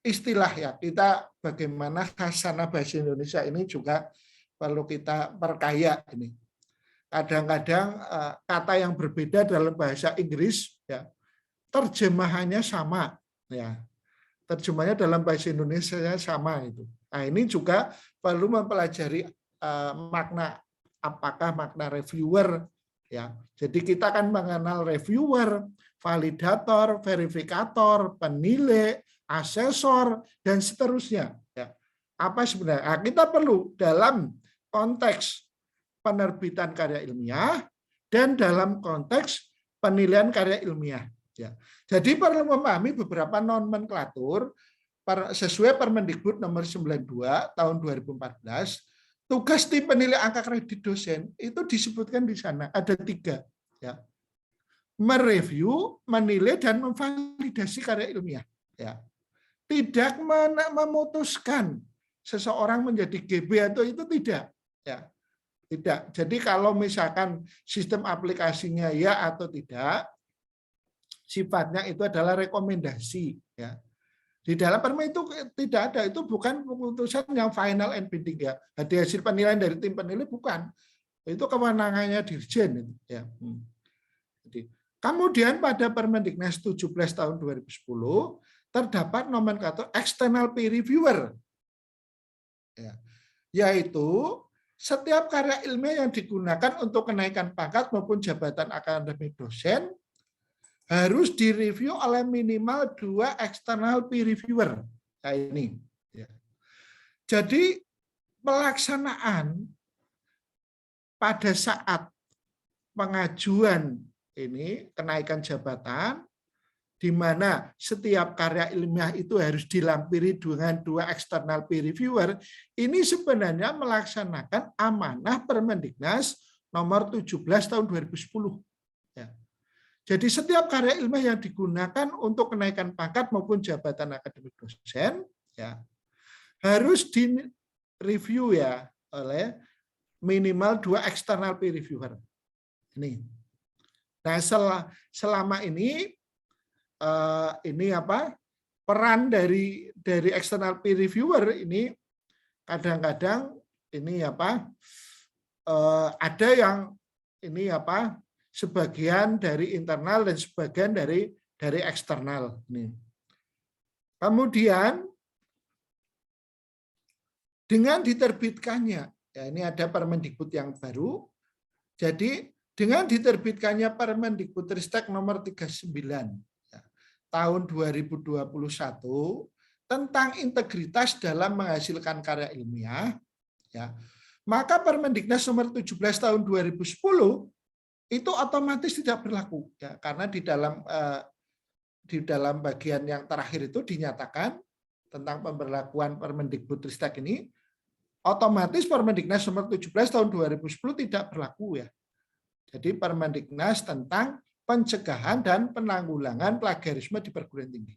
istilah, ya, kita bagaimana khasanah bahasa Indonesia ini juga perlu kita perkaya ini. Kadang-kadang kata yang berbeda dalam bahasa Inggris, ya, terjemahannya sama, ya. Terjemahnya dalam bahasa Indonesia sama itu. Nah, ini juga perlu mempelajari makna apakah makna reviewer ya. Jadi kita akan mengenal reviewer, validator, verifikator, penilai, asesor dan seterusnya ya. Apa sebenarnya? Nah, kita perlu dalam konteks penerbitan karya ilmiah dan dalam konteks penilaian karya ilmiah ya. Jadi perlu memahami beberapa nomenklatur sesuai Permendikbud nomor 92 tahun 2014, tugas tim penilai angka kredit dosen itu disebutkan di sana ada 3 ya. Mereview, menilai dan memvalidasi karya ilmiah ya. Tidak memutuskan seseorang menjadi GB atau itu tidak ya. Tidak. Jadi kalau misalkan sistem aplikasinya ya atau tidak, sifatnya itu adalah rekomendasi ya. Di dalam permen itu tidak ada, itu bukan keputusan yang final and binding ya. Jadi hasil penilaian dari tim penilai bukan. Itu kewenangannya Dirjen ya. Jadi, kemudian pada Permendiknas 17 tahun 2010 terdapat nomenklatur external peer reviewer. Ya. Yaitu setiap karya ilmiah yang digunakan untuk kenaikan pangkat maupun jabatan akademik dosen harus direview oleh minimal 2 eksternal peer reviewer. Nah, ini. Ya. Jadi pelaksanaan pada saat pengajuan ini kenaikan jabatan, di mana setiap karya ilmiah itu harus dilampiri dengan 2 eksternal peer reviewer, ini sebenarnya melaksanakan amanah Permendiknas nomor 17 tahun 2010. Ya. Jadi setiap karya ilmiah yang digunakan untuk kenaikan pangkat maupun jabatan akademik dosen ya harus direview ya oleh minimal 2 eksternal peer reviewer. Ini. Nah, selama ini apa? Peran dari eksternal peer reviewer ini kadang-kadang ini apa? Ada yang ini apa? Sebagian dari internal dan sebagian dari eksternal. Kemudian dengan diterbitkannya, ya ini ada Permendikbud yang baru. Jadi dengan diterbitkannya Permendikbudristek nomor 39 ya, tahun 2021 tentang integritas dalam menghasilkan karya ilmiah, ya maka Permendiknas nomor 17 tahun 2010 itu otomatis tidak berlaku ya, karena di dalam bagian yang terakhir itu dinyatakan tentang pemberlakuan Permendikbudristek ini otomatis Permendiknas nomor 17 tahun 2010 tidak berlaku ya. Jadi Permendiknas tentang pencegahan dan penanggulangan plagiarisme di perguruan tinggi.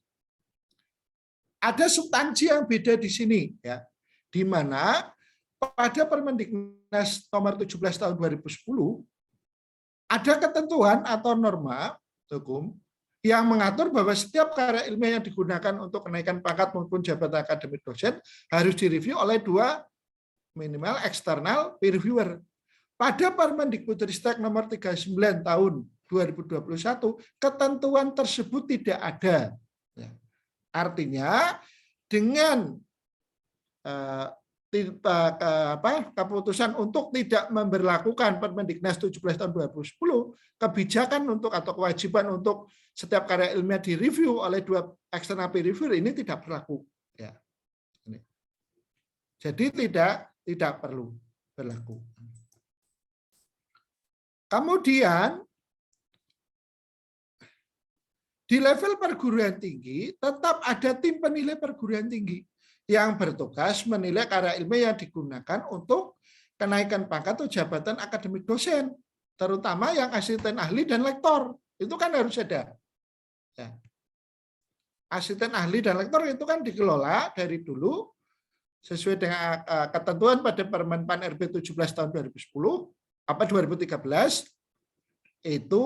Ada substansi yang beda di sini ya, di mana pada Permendiknas nomor 17 tahun 2010 ada ketentuan atau norma hukum yang mengatur bahwa setiap karya ilmiah yang digunakan untuk kenaikan pangkat maupun jabatan akademik dosen harus direview oleh 2 minimal eksternal peer reviewer. Pada Permendikbudristek nomor 39 tahun 2021, ketentuan tersebut tidak ada. Artinya dengan keputusan untuk tidak memberlakukan Permendiknas 17 tahun 2010, kebijakan untuk atau kewajiban untuk setiap karya ilmiah direview oleh 2 eksternal peer reviewer ini tidak berlaku. Ya. Jadi tidak perlu berlaku. Kemudian di level perguruan tinggi tetap ada tim penilai perguruan tinggi yang bertugas menilai karya ilmiah yang digunakan untuk kenaikan pangkat atau jabatan akademik dosen, terutama yang asisten ahli dan lektor. Itu kan harus ada. Ya. Asisten ahli dan lektor itu kan dikelola dari dulu sesuai dengan ketentuan pada Permenpan RB 17 tahun 2010 2013 itu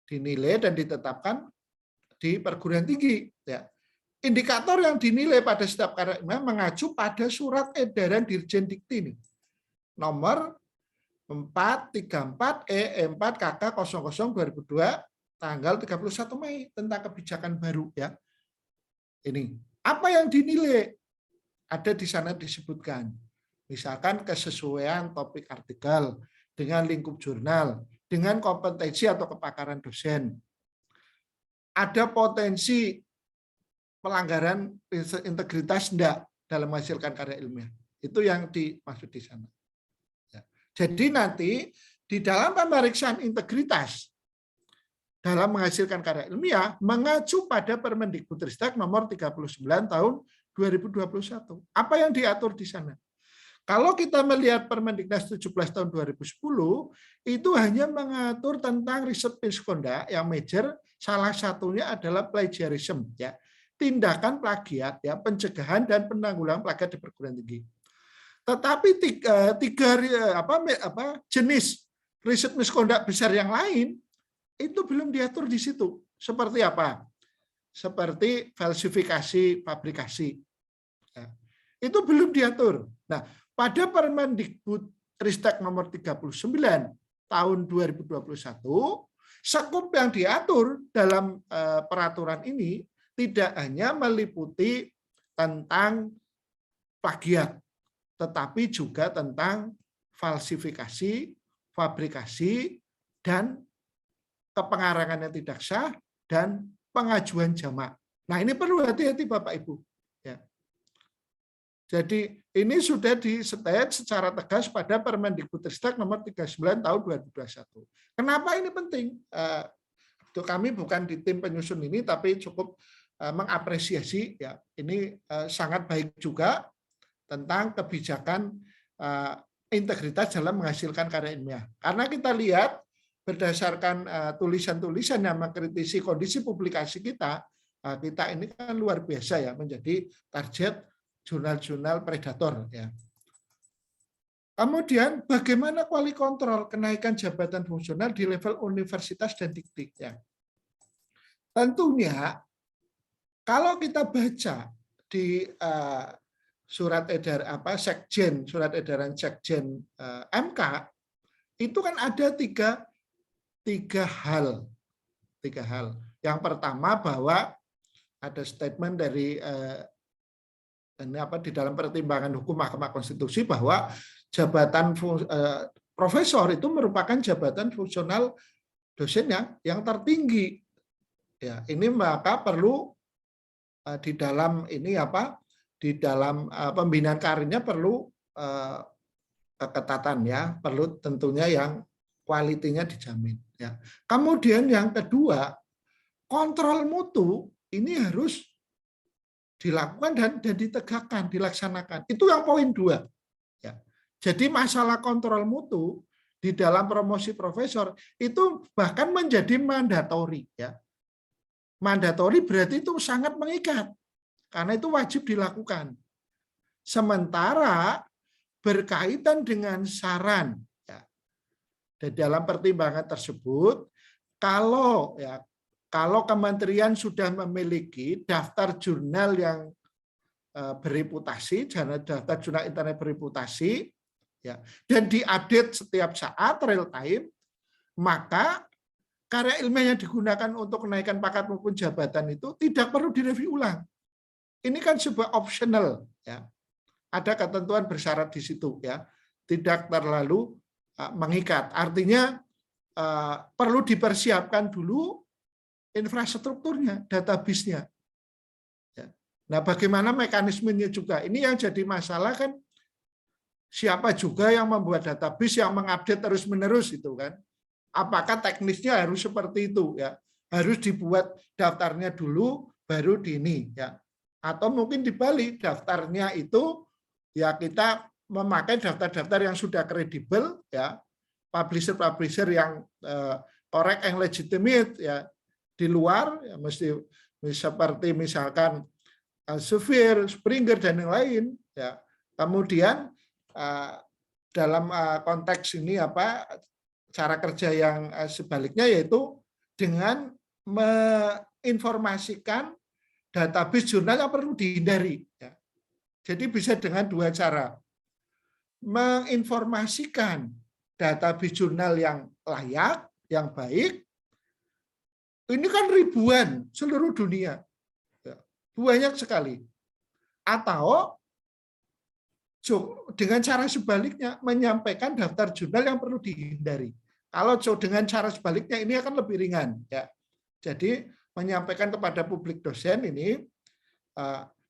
dinilai dan ditetapkan di perguruan tinggi. Ya. Indikator yang dinilai pada setiap karya ilmiah mengacu pada surat edaran Dirjen Dikti nomor 434 E4 KK 00 2002 tanggal 31 Mei tentang kebijakan baru ya. Ini apa yang dinilai? Ada di sana disebutkan Misalkan kesesuaian topik artikel dengan lingkup jurnal, dengan kompetensi atau kepakaran dosen. Ada potensi pelanggaran integritas enggak dalam menghasilkan karya ilmiah. Itu yang dimaksud di sana. Ya. Jadi nanti di dalam pemeriksaan integritas dalam menghasilkan karya ilmiah mengacu pada Permendikbudristek nomor 39 tahun 2021. Apa yang diatur di sana? Kalau kita melihat Permendiknas 17 tahun 2010, itu hanya mengatur tentang riset misconduct yang major, salah satunya adalah plagiarism, ya, tindakan plagiat, ya, pencegahan dan penanggulangan plagiat di perguruan tinggi. Tetapi tiga jenis riset misconduct besar yang lain itu belum diatur di situ. Seperti apa? Seperti falsifikasi fabrikasi. Ya. Itu belum diatur. Nah, pada Permendikbudristek nomor 39 tahun 2021, skup yang diatur dalam peraturan ini tidak hanya meliputi tentang plagiat, tetapi juga tentang falsifikasi, fabrikasi, dan kepengarangan yang tidak sah, dan pengajuan jamak. Nah, ini perlu hati-hati Bapak Ibu. Ya. Jadi ini sudah disetet secara tegas pada Permendikbudristek nomor 39 tahun 2021. Kenapa ini penting? Kami bukan di tim penyusun ini, tapi cukup mengapresiasi. Ya, ini sangat baik juga tentang kebijakan integritas dalam menghasilkan karya ilmiah. Karena kita lihat berdasarkan tulisan-tulisan yang mengkritisi kondisi publikasi kita, kita ini kan luar biasa ya, menjadi target jurnal-jurnal predator. Ya. Kemudian bagaimana kuali kontrol kenaikan jabatan fungsional di level universitas dan dikti. Ya. Tentunya kalau kita baca di surat edaran Sekjen MK, itu kan ada tiga hal. Yang pertama bahwa ada statement dari di dalam pertimbangan hukum Mahkamah Konstitusi bahwa jabatan profesor itu merupakan jabatan fungsional dosen yang tertinggi. Ya, ini maka perlu di dalam pembinaan karirnya perlu keketatan, ya, perlu tentunya yang kualitinya dijamin. Ya. Kemudian yang kedua, kontrol mutu ini harus dilakukan dan ditegakkan, dilaksanakan. Itu yang poin 2. Ya. Jadi masalah kontrol mutu di dalam promosi profesor itu bahkan menjadi mandatori. Ya. Mandatori berarti itu sangat mengikat, karena itu wajib dilakukan. Sementara berkaitan dengan saran, di dalam pertimbangan tersebut, kalau kementerian sudah memiliki daftar jurnal yang bereputasi, daftar jurnal internet bereputasi, ya, dan diupdate setiap saat real time, maka karya ilmiah yang digunakan untuk kenaikan pangkat maupun jabatan itu tidak perlu direview ulang. Ini kan sebuah optional, ya. Ada ketentuan bersyarat di situ, ya, tidak terlalu mengikat. Artinya perlu dipersiapkan dulu infrastrukturnya, database-nya. Ya. Nah, bagaimana mekanismenya juga? Ini yang jadi masalah kan, siapa juga yang membuat database yang mengupdate terus-menerus itu kan? Apakah teknisnya harus seperti itu, ya? Harus dibuat daftarnya dulu baru di ini, ya. Atau mungkin dibalik, daftarnya itu ya kita memakai daftar-daftar yang sudah kredibel, ya, publisher yang correct and legitimate, ya, di luar, ya, mesti seperti misalkan Elsevier, Springer dan yang lain, ya. Kemudian dalam konteks ini cara kerja yang sebaliknya, yaitu dengan menginformasikan database jurnal yang perlu dihindari, ya. Jadi bisa dengan 2 cara. Menginformasikan database jurnal yang layak, yang baik. Ini kan ribuan seluruh dunia. Banyak sekali. Atau dengan cara sebaliknya menyampaikan daftar jurnal yang perlu dihindari. Kalau dengan cara sebaliknya ini akan lebih ringan, ya. Jadi menyampaikan kepada publik dosen ini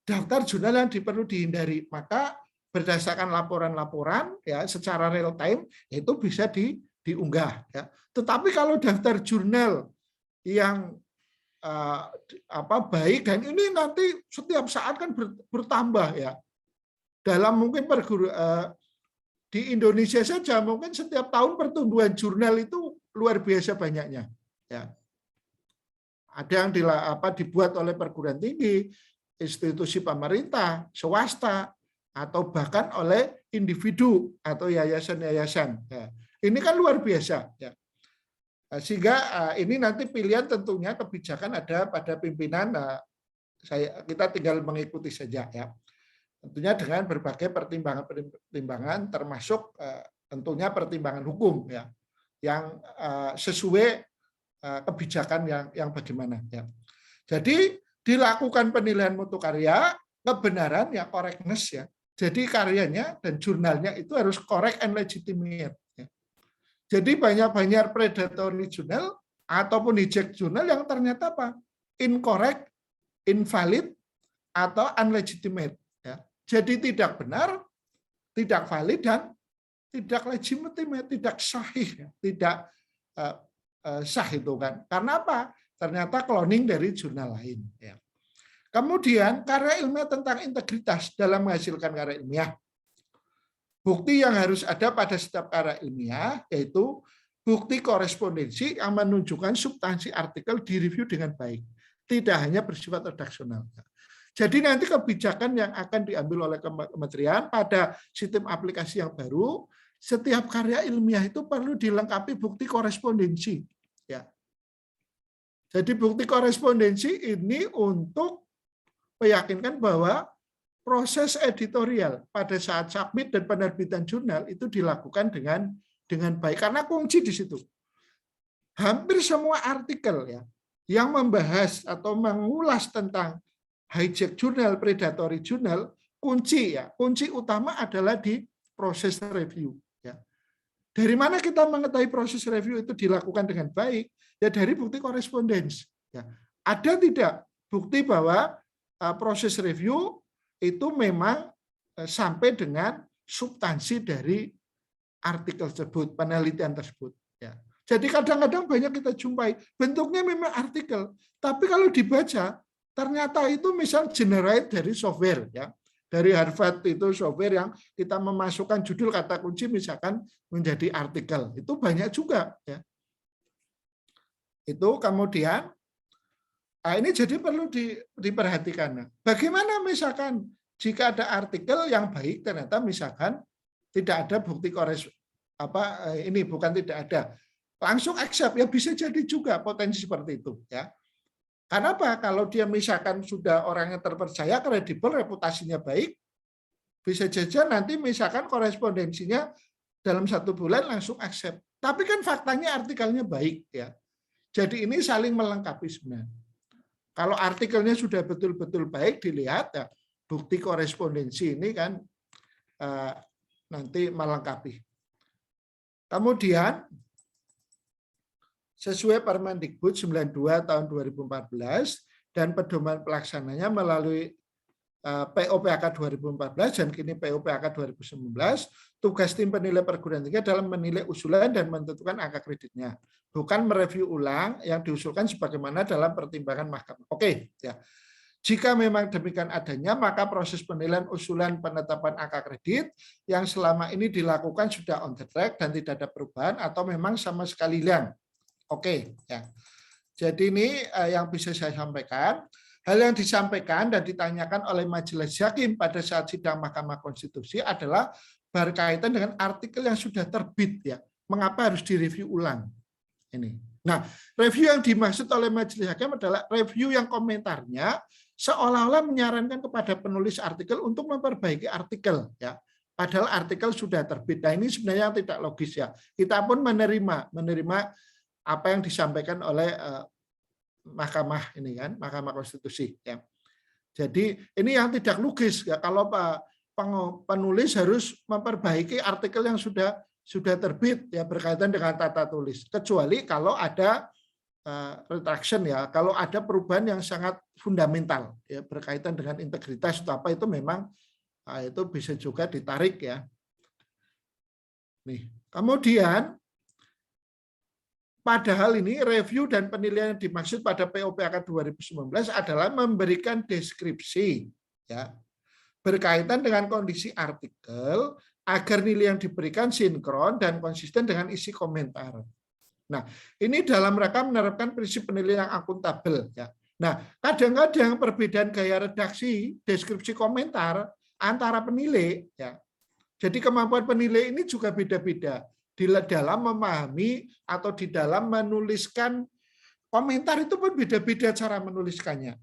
daftar jurnal yang perlu dihindari, maka berdasarkan laporan-laporan ya secara real time itu bisa diunggah. Ya. Tetapi kalau daftar jurnal yang baik dan ini nanti setiap saat kan bertambah ya. Dalam mungkin di Indonesia saja mungkin setiap tahun pertumbuhan jurnal itu luar biasa banyaknya. Ya. Ada yang dibuat oleh perguruan tinggi, institusi pemerintah, swasta, atau bahkan oleh individu atau yayasan-yayasan. Ya. Ini kan luar biasa. Ya. Sehingga ini nanti pilihan tentunya kebijakan ada pada pimpinan. Kita tinggal mengikuti saja ya. Tentunya dengan berbagai pertimbangan termasuk tentunya pertimbangan hukum ya yang sesuai kebijakan yang bagaimana ya. Jadi dilakukan penilaian mutu karya, kebenaran ya correctness ya. Jadi karyanya dan jurnalnya itu harus correct and legitimate ya. Jadi banyak predatory jurnal ataupun hijack jurnal yang ternyata apa? Incorrect, invalid atau unlegitimate ya. Jadi tidak benar, tidak valid dan tidak legitimate, tidak sahih, ya. Tidak sah itu kan. Karena apa? Ternyata cloning dari jurnal lain. Ya. Kemudian karya ilmiah tentang integritas dalam menghasilkan karya ilmiah. Bukti yang harus ada pada setiap karya ilmiah yaitu bukti korespondensi yang menunjukkan substansi artikel direview dengan baik. Tidak hanya bersifat redaksional. Jadi nanti kebijakan yang akan diambil oleh kementerian pada sistem aplikasi yang baru, setiap karya ilmiah itu perlu dilengkapi bukti korespondensi. Ya. Jadi bukti korespondensi ini untuk meyakinkan bahwa proses editorial pada saat submit dan penerbitan jurnal itu dilakukan dengan baik. Karena kunci di situ. Hampir semua artikel ya yang membahas atau mengulas tentang hijack jurnal, predatory jurnal, kunci utama adalah di proses review. Ya. Dari mana kita mengetahui proses review itu dilakukan dengan baik? Ya dari bukti korespondens. Ya. Ada tidak bukti bahwa proses review itu memang sampai dengan substansi dari artikel tersebut, penelitian tersebut. Ya. Jadi kadang-kadang banyak kita jumpai bentuknya memang artikel, tapi kalau dibaca ternyata itu misal generate dari software ya. Dari Harvard itu software yang kita memasukkan judul kata kunci misalkan menjadi artikel. Itu banyak juga ya. Itu kemudian ini jadi perlu diperhatikan. Bagaimana misalkan jika ada artikel yang baik ternyata misalkan tidak ada bukti ini bukan tidak ada. Langsung accept ya bisa jadi juga potensi seperti itu ya. Karena apa? Kalau dia misalkan sudah orang yang terpercaya, kredibel, reputasinya baik, bisa saja nanti misalkan korespondensinya dalam 1 bulan langsung accept. Tapi kan faktanya artikelnya baik ya. Jadi ini saling melengkapi sebenarnya. Kalau artikelnya sudah betul-betul baik dilihat ya, bukti korespondensi ini kan nanti melengkapi. Kemudian sesuai Permendikbud 92 tahun 2014 dan pedoman pelaksananya melalui POPAK 2014 dan kini POPAK 2019, tugas tim penilai perguruan tinggi dalam menilai usulan dan menentukan angka kreditnya, bukan mereview ulang yang diusulkan sebagaimana dalam pertimbangan mahkamah. Oke, ya. Jika memang demikian adanya, maka proses penilaian usulan penetapan angka kredit yang selama ini dilakukan sudah on the track dan tidak ada perubahan atau memang sama sekali hilang. Oke, ya. Jadi ini yang bisa saya sampaikan. Hal yang disampaikan dan ditanyakan oleh Majelis Hakim pada saat sidang Mahkamah Konstitusi adalah berkaitan dengan artikel yang sudah terbit ya. Mengapa harus direview ulang? Ini. Nah, review yang dimaksud oleh Majelis Hakim adalah review yang komentarnya seolah-olah menyarankan kepada penulis artikel untuk memperbaiki artikel ya. Padahal artikel sudah terbit. Nah, ini sebenarnya tidak logis ya. Kita pun menerima apa yang disampaikan oleh Mahkamah ini kan, Mahkamah Konstitusi ya. Jadi ini yang tidak logis ya. Kalau penulis harus memperbaiki artikel yang sudah terbit ya berkaitan dengan tata tulis, kecuali kalau ada retraction ya, kalau ada perubahan yang sangat fundamental ya berkaitan dengan integritas atau apa, itu memang itu bisa juga ditarik ya. Nih, kemudian padahal ini review dan penilaian yang dimaksud pada POPAK 2019 adalah memberikan deskripsi ya berkaitan dengan kondisi artikel agar nilai yang diberikan sinkron dan konsisten dengan isi komentar. Nah, ini dalam rangka menerapkan prinsip penilaian yang akuntabel ya. Nah, kadang-kadang perbedaan gaya redaksi, deskripsi komentar antara penilai ya. Jadi kemampuan penilai ini juga beda-beda di dalam memahami atau di dalam menuliskan komentar, itu pun beda-beda cara menuliskannya.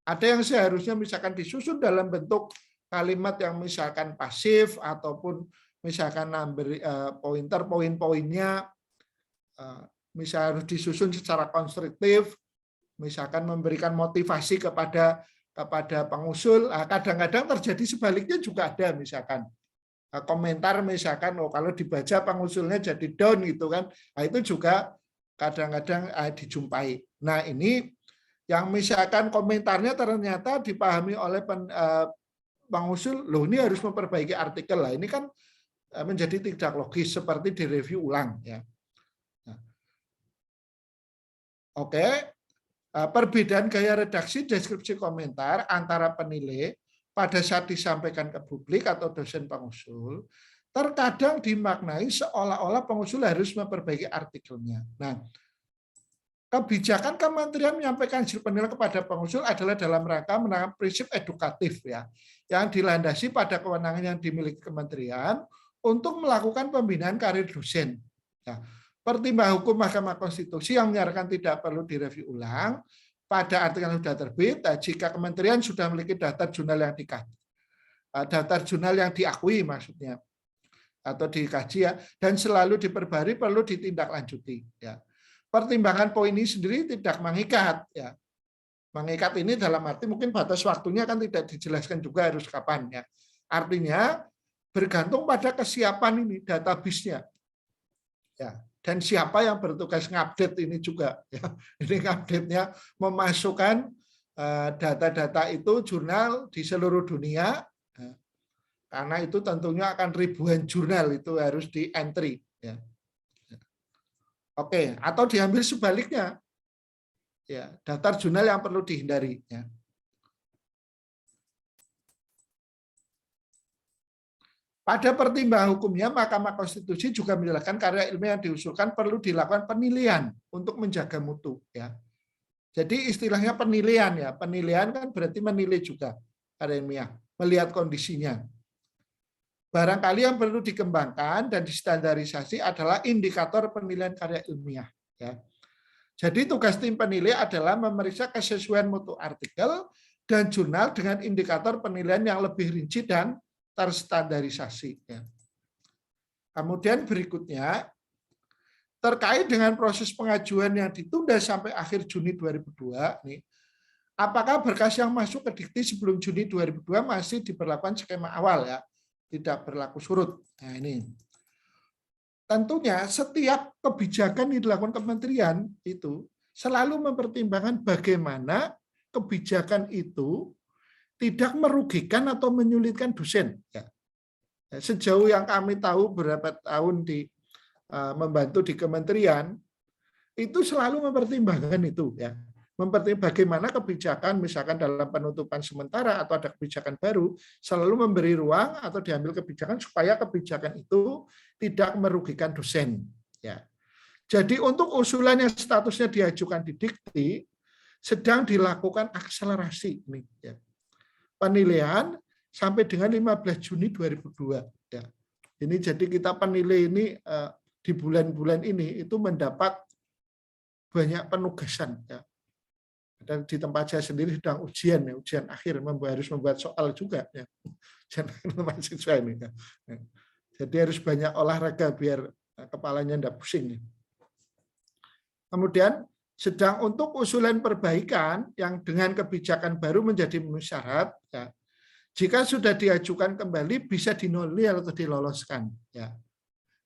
Ada yang seharusnya misalkan disusun dalam bentuk kalimat yang misalkan pasif ataupun misalkan pointer poin-poinnya misalnya harus disusun secara konstruktif, misalkan memberikan motivasi kepada pengusul. Kadang-kadang terjadi sebaliknya juga ada, misalkan komentar misalkan kalau dibaca pengusulnya jadi down gitu kan. Nah, itu juga kadang-kadang dijumpai. Nah, ini yang misalkan komentarnya ternyata dipahami oleh pengusul, loh ini harus memperbaiki artikel lah. Ini kan menjadi tidak logis, seperti direview ulang ya. Nah, oke, perbedaan gaya redaksi deskripsi komentar antara penilai pada saat disampaikan ke publik atau dosen pengusul terkadang dimaknai seolah-olah pengusul harus memperbaiki artikelnya. Nah, kebijakan kementerian menyampaikan hasil penilaian kepada pengusul adalah dalam rangka menerapkan prinsip edukatif ya, yang dilandasi pada kewenangan yang dimiliki kementerian untuk melakukan pembinaan karir dosen. Nah, pertimbangan hukum Mahkamah Konstitusi yang menyarankan tidak perlu direview ulang pada artikel yang sudah terbit jika kementerian sudah memiliki daftar jurnal yang diakui maksudnya atau dikaji ya, dan selalu diperbarui perlu ditindaklanjuti ya. Pertimbangan poin ini sendiri tidak mengikat ya. Mengikat ini dalam arti mungkin batas waktunya kan tidak dijelaskan juga harus kapan ya. Artinya bergantung pada kesiapan ini database-nya. Ya, dan siapa yang bertugas ngupdate ini juga ya. Ini ngupdate-nya memasukkan data-data itu jurnal di seluruh dunia ya. Karena itu tentunya akan ribuan jurnal itu harus di entry ya. Oke, atau diambil sebaliknya. Ya, daftar jurnal yang perlu dihindari ya. Pada pertimbangan hukumnya, Mahkamah Konstitusi juga menjelaskan karya ilmiah yang diusulkan perlu dilakukan penilaian untuk menjaga mutu ya. Jadi istilahnya penilaian ya. Penilaian kan berarti menilai juga karya ilmiah, melihat kondisinya. Barangkali yang perlu dikembangkan dan distandarisasi adalah indikator penilaian karya ilmiah. Ya. Jadi tugas tim penilai adalah memeriksa kesesuaian mutu artikel dan jurnal dengan indikator penilaian yang lebih rinci dan terstandarisasi. Ya. Kemudian berikutnya, terkait dengan proses pengajuan yang ditunda sampai akhir Juni 2002, nih, apakah berkas yang masuk ke Dikti sebelum Juni 2002 masih diberlakukan skema awal ya? Tidak berlaku surut. Nah, ini tentunya setiap kebijakan yang dilakukan kementerian itu selalu mempertimbangkan bagaimana kebijakan itu tidak merugikan atau menyulitkan dosen. Ya. Sejauh yang kami tahu beberapa tahun membantu di kementerian itu selalu mempertimbangkan itu ya. Bagaimana kebijakan misalkan dalam penutupan sementara atau ada kebijakan baru selalu memberi ruang atau diambil kebijakan supaya kebijakan itu tidak merugikan dosen ya. Jadi untuk usulan yang statusnya diajukan di Dikti sedang dilakukan akselerasi ini ya. Penilaian sampai dengan 15 Juni 2002 ya. Ini jadi kita penilai ini di bulan-bulan ini itu mendapat banyak penugasan ya. Dan di tempat saya sendiri sedang ujian ya, ujian akhir harus membuat soal juga ya. Ujian akhir mahasiswa ini ya. Jadi harus banyak olahraga biar kepalanya tidak pusing ya. Kemudian sedang untuk usulan perbaikan yang dengan kebijakan baru menjadi memenuhi syarat ya. Jika sudah diajukan kembali bisa dinoli atau diloloskan. Ya.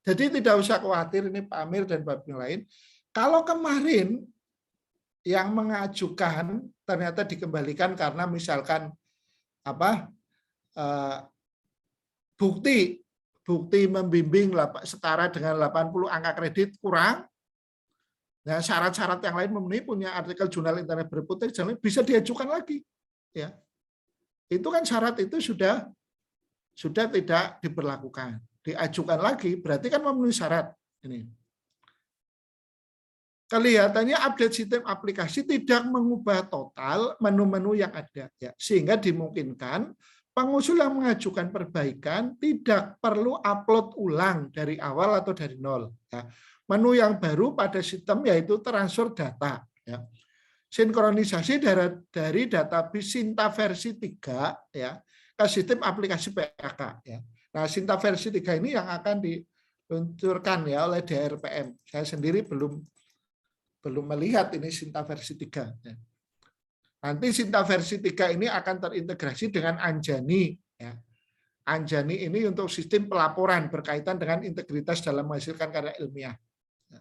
Jadi tidak usah khawatir ini Pak Amir dan Bapak yang lain. Kalau kemarin yang mengajukan ternyata dikembalikan karena misalkan apa bukti membimbing setara dengan 80 angka kredit kurang. Nah, syarat-syarat yang lain memenuhi punya artikel jurnal internet berpotensi bisa diajukan lagi. Ya. Itu kan syarat itu sudah tidak diberlakukan. Diajukan lagi berarti kan memenuhi syarat ini. Kelihatannya update sistem aplikasi tidak mengubah total menu-menu yang ada, ya, sehingga dimungkinkan pengusul yang mengajukan perbaikan tidak perlu upload ulang dari awal atau dari nol. Ya. Menu yang baru pada sistem yaitu transfer data. Ya. Sinkronisasi dari database Sinta versi 3 ya, ke sistem aplikasi PAK. Ya. Nah, Sinta versi 3 ini yang akan diluncurkan ya oleh DRPM. Saya sendiri belum melihat ini Sinta versi 3. Ya. Nanti Sinta versi 3 ini akan terintegrasi dengan Anjani. Ya. Anjani ini untuk sistem pelaporan berkaitan dengan integritas dalam menghasilkan karya ilmiah. Ya.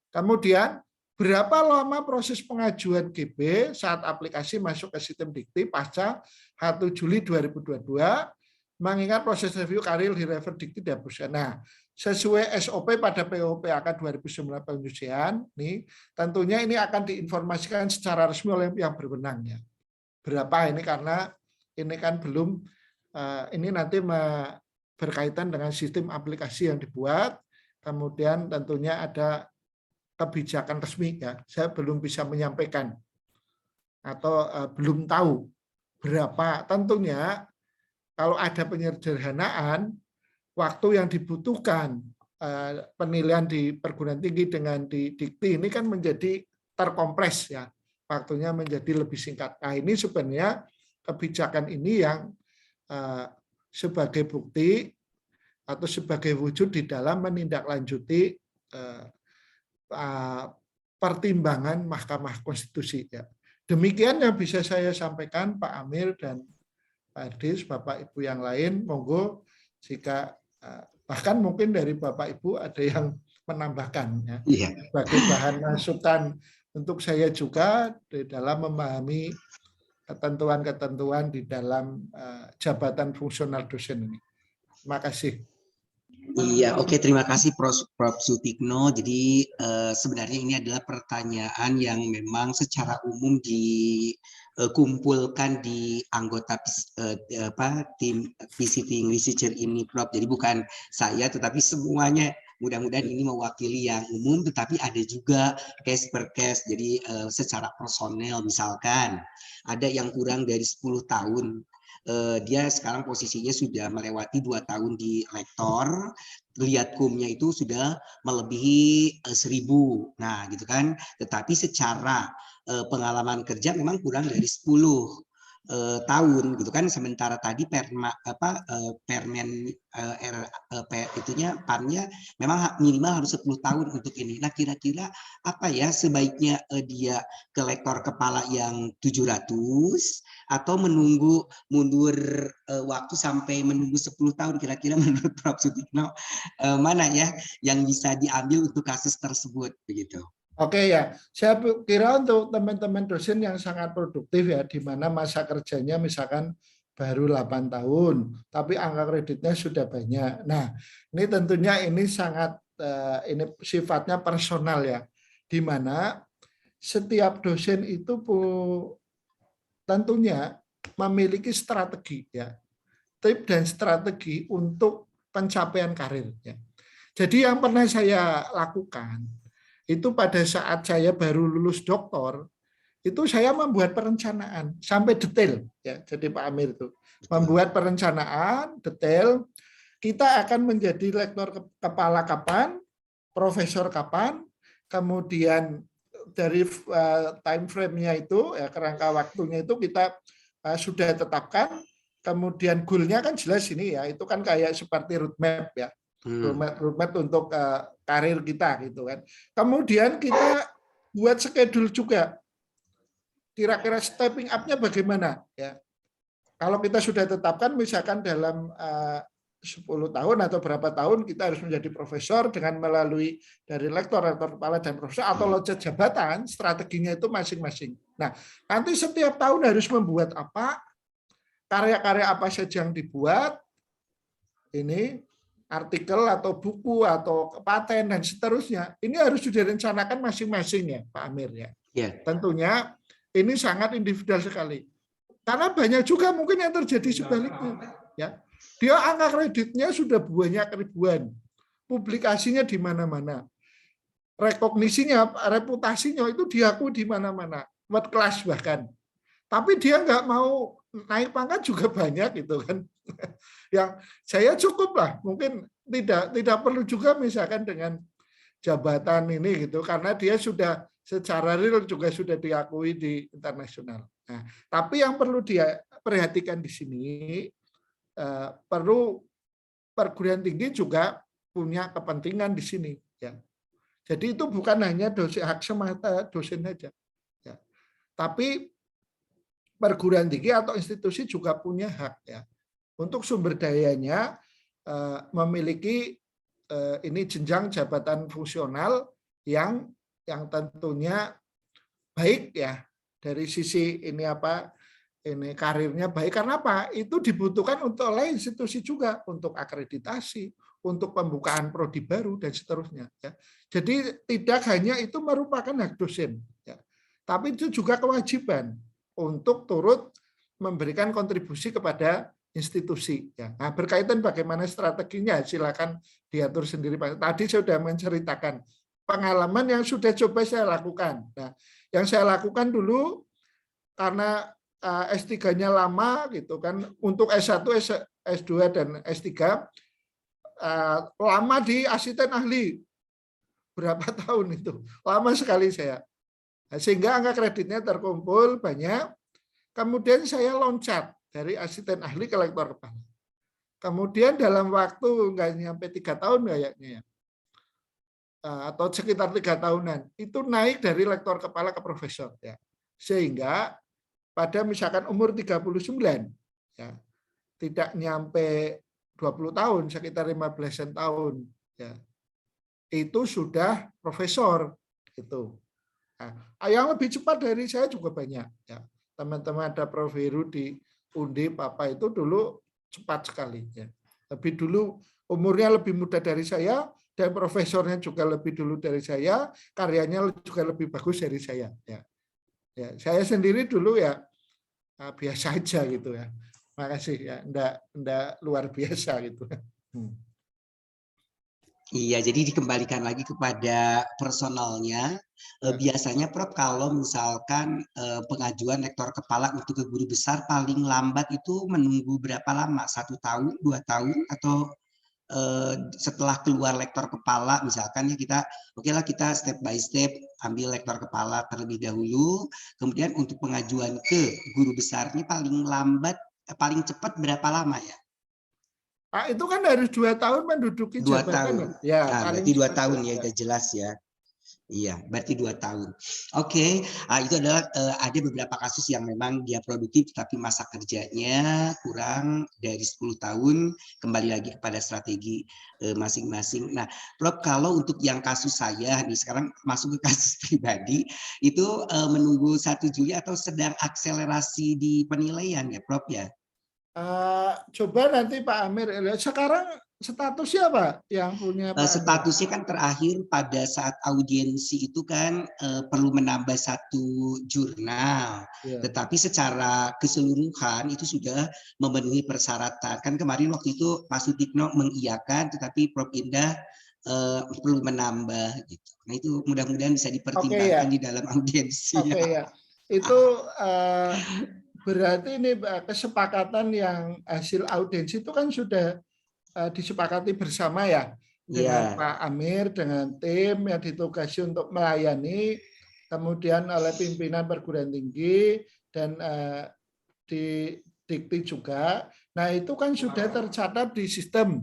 Kemudian, berapa lama proses pengajuan GB saat aplikasi masuk ke sistem Dikti pasca 1 Juli 2022, mengingat proses review karir di refer Dikti dihapuskan. Nah, sesuai SOP pada PO/PAK 2019 pengujian, nih tentunya ini akan diinformasikan secara resmi oleh yang berwenang. Ya. Berapa ini karena ini kan belum, ini nanti berkaitan dengan sistem aplikasi yang dibuat, kemudian tentunya ada kebijakan resmi, ya, saya belum bisa menyampaikan atau belum tahu berapa. Tentunya kalau ada penyederhanaan waktu yang dibutuhkan penilaian di perguruan tinggi dengan di Dikti ini kan menjadi terkompres, ya, waktunya menjadi lebih singkat. Nah, ini sebenarnya kebijakan ini yang sebagai bukti atau sebagai wujud di dalam menindaklanjuti pertimbangan Mahkamah Konstitusi. Ya. Demikian yang bisa saya sampaikan Pak Amir dan Pak Ardis, Bapak Ibu yang lain, monggo jika bahkan mungkin dari Bapak Ibu ada yang menambahkan, ya, sebagai bahan masukan untuk saya juga di dalam memahami ketentuan-ketentuan di dalam jabatan fungsional dosen ini. Terima kasih. Iya, oke, terima kasih Prof. Sutikno. Jadi sebenarnya ini adalah pertanyaan yang memang secara umum dikumpulkan di anggota tim visiting researcher ini, Prof. Jadi bukan saya, tetapi semuanya. Mudah-mudahan ini mewakili yang umum, tetapi ada juga case per case. Jadi secara personel misalkan ada yang kurang dari 10 tahun. Dia sekarang posisinya sudah melewati 2 tahun di lektor, lihat kumnya itu sudah melebihi 1000. Nah, gitu kan. Tetapi secara pengalaman kerja memang kurang dari 10 tahun, gitu kan. Sementara tadi permen itunya PAN-nya memang minimal harus 10 tahun untuk ini. Nah, kira-kira apa ya sebaiknya dia ke lektor kepala yang 700 atau menunggu mundur waktu sampai menunggu 10 tahun, kira-kira menurut Prof. Sutikno mana ya yang bisa diambil untuk kasus tersebut begitu? Oke, ya, saya kira untuk teman-teman dosen yang sangat produktif, ya, di mana masa kerjanya misalkan baru 8 tahun, tapi angka kreditnya sudah banyak. Nah, ini tentunya ini sangat ini sifatnya personal, ya, di mana setiap dosen itu tentunya memiliki strategi, ya, tip dan strategi untuk pencapaian karir. Ya. Jadi yang pernah saya lakukan itu pada saat saya baru lulus doktor, itu saya membuat perencanaan sampai detail. Ya, jadi Pak Amir itu membuat perencanaan detail. Kita akan menjadi lektor kepala kapan, profesor kapan, kemudian dari time frame-nya itu, ya, kerangka waktunya itu kita sudah tetapkan. Kemudian goal-nya kan jelas ini, ya, itu kan kayak seperti roadmap, ya. Roadmap untuk karir kita gitu kan. Kemudian kita buat schedule juga. Kira-kira stepping up-nya bagaimana, ya. Kalau kita sudah tetapkan misalkan dalam 10 tahun atau berapa tahun kita harus menjadi profesor dengan melalui dari rektor kepala dan profesor atau loncat jabatan, strateginya itu masing-masing. Nah, nanti setiap tahun harus membuat apa, karya-karya apa saja yang dibuat, ini artikel atau buku atau paten dan seterusnya, ini harus direncanakan masing-masing ya Pak Amir ya. Tentunya ini sangat individual sekali. Karena banyak juga mungkin yang terjadi sebaliknya. Ya, dia angka kreditnya sudah banyak ribuan, publikasinya di mana-mana, rekognisinya, reputasinya itu diakui di mana-mana, world class bahkan. Tapi dia nggak mau naik pangkat juga banyak gitu kan. Yang saya cukup lah, mungkin tidak perlu juga misalkan dengan jabatan ini gitu, karena dia sudah secara real juga sudah diakui di internasional. Nah, tapi yang perlu dia perhatikan di sini, perlu perguruan tinggi juga punya kepentingan di sini. Ya. Jadi itu bukan hanya dosen hak semata dosen saja, ya. Tapi perguruan tinggi atau institusi juga punya hak ya untuk sumber dayanya memiliki ini jenjang jabatan fungsional yang tentunya baik ya dari sisi ini apa ini karirnya baik. Karena apa? Itu dibutuhkan untuk oleh institusi juga untuk akreditasi, untuk pembukaan prodi baru dan seterusnya ya. Jadi tidak hanya itu merupakan hak dosen ya, tapi itu juga kewajiban untuk turut memberikan kontribusi kepada institusi. Ya. Nah, berkaitan bagaimana strateginya, silakan diatur sendiri. Tadi saya sudah menceritakan pengalaman yang sudah coba saya lakukan. Nah, yang saya lakukan dulu karena S3-nya lama gitu kan, untuk S1, S2 dan S3 lama di asisten ahli. Berapa tahun itu? Lama sekali saya. Sehingga angka kreditnya terkumpul banyak. Kemudian saya loncat dari asisten ahli ke lektor kepala. Kemudian dalam waktu nggak nyampe 3 tahun kayaknya ya, atau sekitar 3 tahunan, itu naik dari lektor kepala ke profesor ya. Sehingga pada misalkan umur 39 ya, tidak nyampe 20 tahun, sekitar 15 tahun ya, itu sudah profesor itu. Nah, yang lebih cepat dari saya juga banyak ya. Teman-teman ada Prof Heru di Undip apa itu dulu cepat sekali ya. Lebih dulu umurnya lebih muda dari saya dan profesornya juga lebih dulu dari saya, karyanya juga lebih bagus dari saya ya. Ya, saya sendiri dulu ya biasa aja gitu ya. Makasih ya, enggak luar biasa gitu. Iya, jadi dikembalikan lagi kepada personalnya. Biasanya Prof, kalau misalkan pengajuan rektor kepala untuk ke guru besar paling lambat itu menunggu berapa lama? 1 tahun, 2 tahun, atau setelah keluar lektor kepala misalkan ya kita oke lah kita step by step ambil lektor kepala terlebih dahulu, kemudian untuk pengajuan ke guru besarnya paling lambat paling cepat berapa lama ya? Itu kan harus 2 tahun menduduki 2 jabatan tahun. ya. Nah, Paling berarti 2 cepat tahun ya, udah jelas ya. Iya, berarti 2 tahun. Oke, itu adalah ada beberapa kasus yang memang dia produktif tapi masa kerjanya kurang dari 10 tahun, kembali lagi kepada strategi masing-masing. Nah, Prof, kalau untuk yang kasus saya nih sekarang masuk ke kasus pribadi, itu menunggu 1 Juli atau sedang akselerasi di penilaian ya, Prof ya? Coba nanti Pak Amir, sekarang statusnya Pak yang punya Pak Amir? Statusnya kan terakhir pada saat audiensi itu kan perlu menambah 1 jurnal, tetapi secara keseluruhan itu sudah memenuhi persyaratan. Kan kemarin waktu itu Pak Sutikno mengiyakan, tetapi Prof Indah perlu menambah gitu. Nah itu mudah-mudahan bisa dipertimbangkan di dalam audiensi. Oke ya, itu berarti ini kesepakatan yang hasil audiensi itu kan sudah disepakati bersama ya dengan Pak Amir, dengan tim yang ditugasi untuk melayani, kemudian oleh pimpinan perguruan tinggi dan di Dikti juga. Nah itu kan sudah tercatat di sistem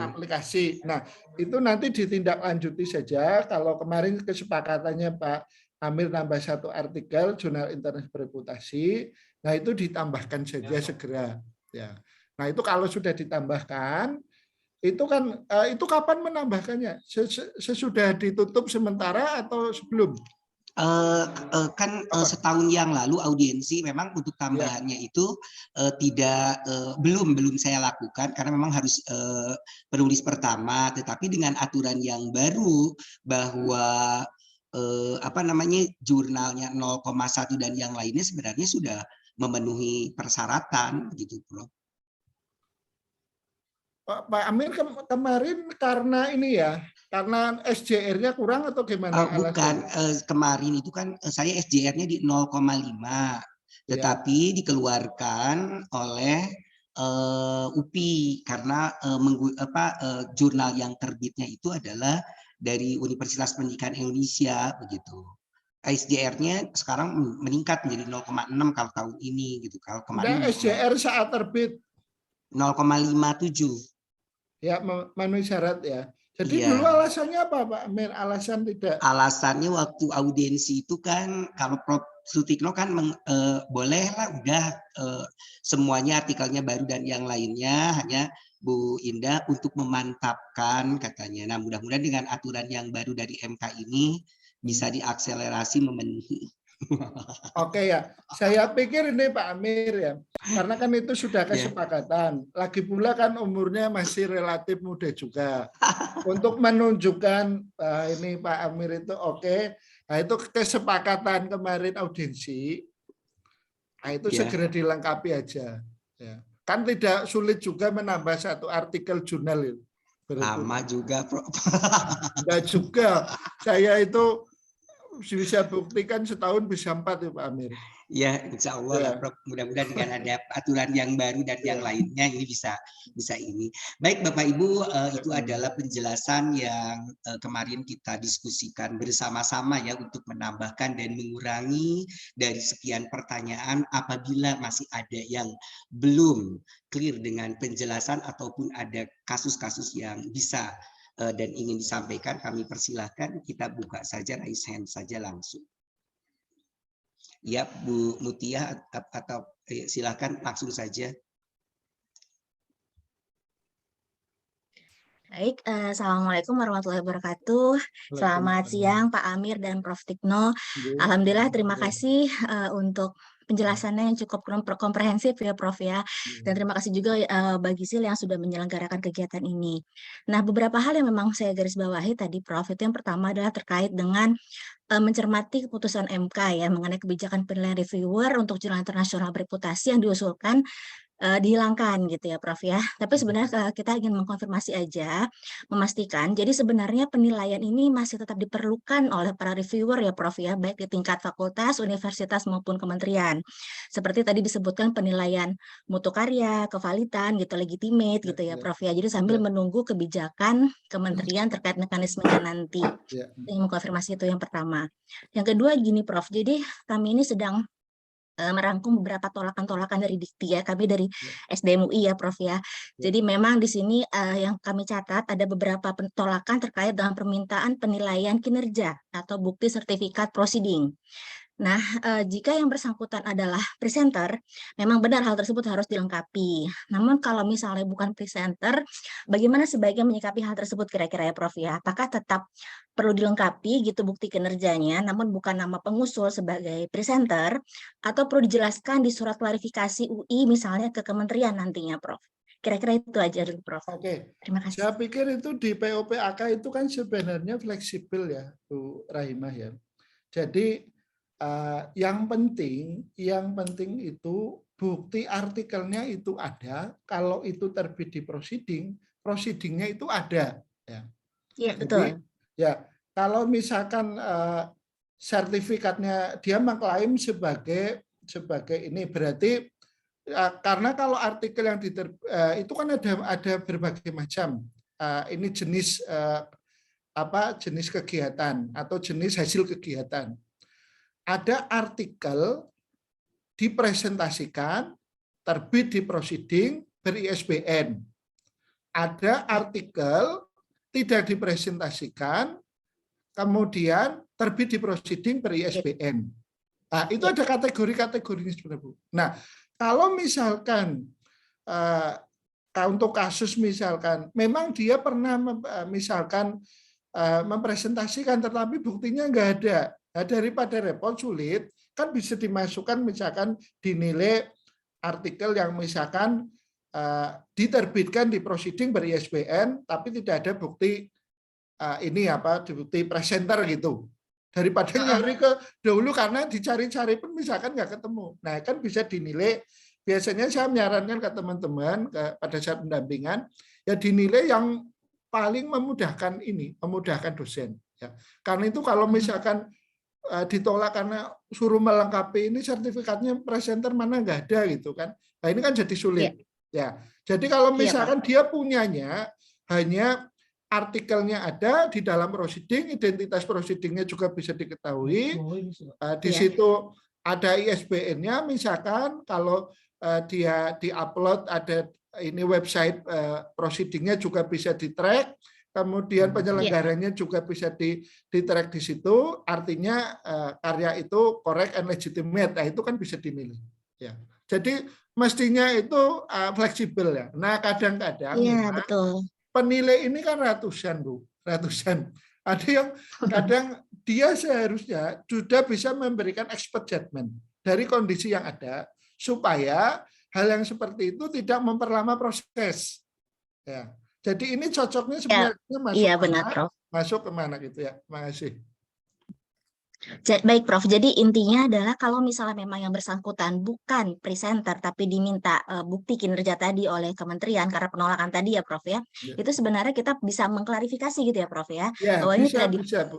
aplikasi. Nah itu nanti ditindaklanjuti saja. Kalau kemarin kesepakatannya Pak Amir nambah 1 artikel jurnal internasional bereputasi, nah itu ditambahkan saja segera. Ya. Nah itu kalau sudah ditambahkan, itu kan itu kapan menambahkannya? Sesudah ditutup sementara atau sebelum? Kan setahun yang lalu audiensi memang untuk tambahannya itu belum saya lakukan karena memang harus penulis pertama, tetapi dengan aturan yang baru bahwa jurnalnya 0,1 dan yang lainnya sebenarnya sudah memenuhi persyaratan gitu, Prof. Pak Amir kemarin karena ini ya, karena SJR-nya kurang atau gimana? Bukan, kemarin itu kan saya SJR-nya di 0,5, tetapi dikeluarkan oleh UPI karena jurnal yang terbitnya itu adalah dari Universitas Pendidikan Indonesia begitu. SJR-nya sekarang meningkat menjadi 0,6 kalau tahun ini gitu. Kalau kemarin SJR saat terbit 0,57. Ya, memenuhi syarat ya. Jadi dulu alasannya apa, Pak Amir? Alasan tidak? Alasannya waktu audiensi itu kan kalau Prof. Sutikno kan bolehlah udah semuanya artikelnya baru dan yang lainnya, hanya Bu Indah untuk memantapkan katanya. Nah mudah-mudahan dengan aturan yang baru dari MK ini bisa diakselerasi memenuhi. Oke ya, saya pikir ini Pak Amir ya, karena kan itu sudah kesepakatan. Lagi pula kan umurnya masih relatif muda juga. Untuk menunjukkan ini Pak Amir itu oke. Nah itu kesepakatan kemarin audiensi. Nah itu segera dilengkapi aja. Ya. Kan tidak sulit juga menambah 1 artikel jurnal itu. Lama juga, Prof. Enggak juga. Saya itu bisa buktikan setahun bisa 4 ya Pak Amir. Ya, insya Allah lah, Prof. Mudah-mudahan dengan ada aturan yang baru dan yang lainnya ini bisa ini. Baik, Bapak Ibu, itu adalah penjelasan yang kemarin kita diskusikan bersama-sama ya untuk menambahkan dan mengurangi dari sekian pertanyaan apabila masih ada yang belum clear dengan penjelasan ataupun ada kasus-kasus yang bisa dan ingin disampaikan, kami persilahkan kita buka saja raise hand saja langsung. Ya, Bu Mutia atau silakan langsung saja. Baik, Assalamualaikum warahmatullahi wabarakatuh. Selamat siang Pak Amir dan Prof. Tikno. Alhamdulillah, terima kasih untuk penjelasannya yang cukup komprehensif ya Prof ya. Dan terima kasih juga bagi SIL yang sudah menyelenggarakan kegiatan ini. Nah, beberapa hal yang memang saya garis bawahi tadi Prof, itu yang pertama adalah terkait dengan mencermati keputusan MK ya mengenai kebijakan penilaian reviewer untuk jurnal internasional bereputasi yang diusulkan dihilangkan gitu ya Prof ya. Tapi sebenarnya kita ingin mengkonfirmasi aja, memastikan jadi sebenarnya penilaian ini masih tetap diperlukan oleh para reviewer ya Prof ya, baik di tingkat fakultas, universitas maupun kementerian. Seperti tadi disebutkan penilaian mutu karya, kevalitan gitu, legitimate gitu ya Prof ya. Jadi sambil menunggu kebijakan kementerian terkait mekanismenya nanti. Yang mengkonfirmasi itu yang pertama. Yang kedua gini Prof, jadi kami ini sedang merangkum beberapa tolakan-tolakan dari Dikti ya, kami dari SDM UI ya Prof ya. Jadi memang di sini yang kami catat ada beberapa tolakan terkait dengan permintaan penilaian kinerja atau bukti sertifikat proceeding. Nah, jika yang bersangkutan adalah presenter, memang benar hal tersebut harus dilengkapi. Namun kalau misalnya bukan presenter, bagaimana sebaiknya menyikapi hal tersebut kira-kira ya Prof ya? Apakah tetap perlu dilengkapi gitu bukti kinerjanya, namun bukan nama pengusul sebagai presenter, atau perlu dijelaskan di surat klarifikasi UI misalnya ke kementerian nantinya Prof? Kira-kira itu aja dulu Prof. Oke. Terima kasih. Saya pikir itu di POPAK itu kan sebenarnya fleksibel ya Bu Rahimah ya. Jadi yang penting itu bukti artikelnya itu ada, kalau itu terbit di proceedingnya itu ada. Iya betul. Ya, kalau misalkan sertifikatnya dia mengklaim sebagai ini berarti karena kalau artikel yang itu kan ada berbagai macam. Ini jenis jenis kegiatan atau jenis hasil kegiatan. Ada artikel dipresentasikan, terbit di proceeding, ber-ISBN. Ada artikel tidak dipresentasikan, kemudian terbit di proceeding per ISBN. Nah, itu ada kategori-kategorinya sebenarnya, Bu. Nah, kalau misalkan untuk kasus misalkan memang dia pernah misalkan mempresentasikan tetapi buktinya nggak ada. Nah, daripada repot sulit, kan bisa dimasukkan misalkan dinilai artikel yang misalkan diterbitkan di proceeding ber ISBN tapi tidak ada bukti bukti presenter gitu. Daripada nyari ke dahulu karena dicari-cari pun misalkan nggak ketemu. Nah, kan bisa dinilai. Biasanya saya menyarankan ke teman-teman pada saat pendampingan ya dinilai yang paling memudahkan dosen. Ya. Karena itu kalau misalkan ditolak karena suruh melengkapi ini sertifikatnya presenter mana nggak ada gitu kan. Nah, ini kan jadi sulit. Ya. Jadi kalau misalkan dia punyanya hanya artikelnya ada di dalam proceeding, identitas proceedingnya juga bisa diketahui. Di situ ada ISBN-nya, misalkan kalau dia diupload ada ini website proceedingnya juga bisa di-track. Kemudian penyelenggaranya juga bisa di-track di situ. Artinya karya itu correct and legitimate. Nah, itu kan bisa dinilai. Ya. Jadi mestinya itu fleksibel ya. Nah, kadang-kadang betul. Penilai ini kan ratusan, Bu, ratusan. Ada yang kadang dia seharusnya sudah bisa memberikan expert judgment dari kondisi yang ada supaya hal yang seperti itu tidak memperlama proses. Ya. Jadi ini cocoknya sebenarnya masuk kemana gitu ya. Terima kasih. Baik, Prof. Jadi intinya adalah kalau misalnya memang yang bersangkutan bukan presenter tapi diminta bukti kinerja tadi oleh kementerian karena penolakan tadi ya, Prof ya. Itu sebenarnya kita bisa mengklarifikasi gitu ya, Prof ya. Bahwa ini tidak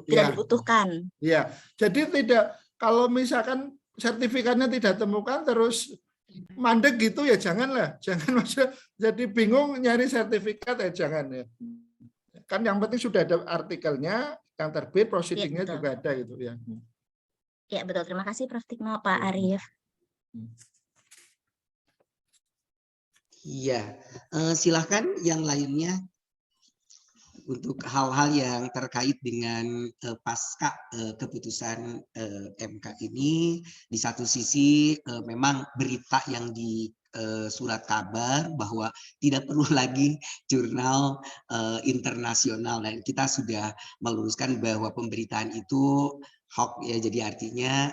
dibutuhkan. Iya. Jadi tidak kalau misalkan sertifikatnya tidak temukan terus mandek gitu ya janganlah. Jangan maksudnya jadi bingung nyari sertifikat ya jangan ya. Kan yang penting sudah ada artikelnya yang terbit, proceedingnya juga ada gitu ya. Ya betul, terima kasih Prof Tikno, Pak Arief. Iya, silahkan yang lainnya untuk hal-hal yang terkait dengan pasca keputusan MK ini. Di satu sisi memang berita yang di surat kabar bahwa tidak perlu lagi jurnal internasional, dan kita sudah meluruskan bahwa pemberitaan itu hoax ya, jadi artinya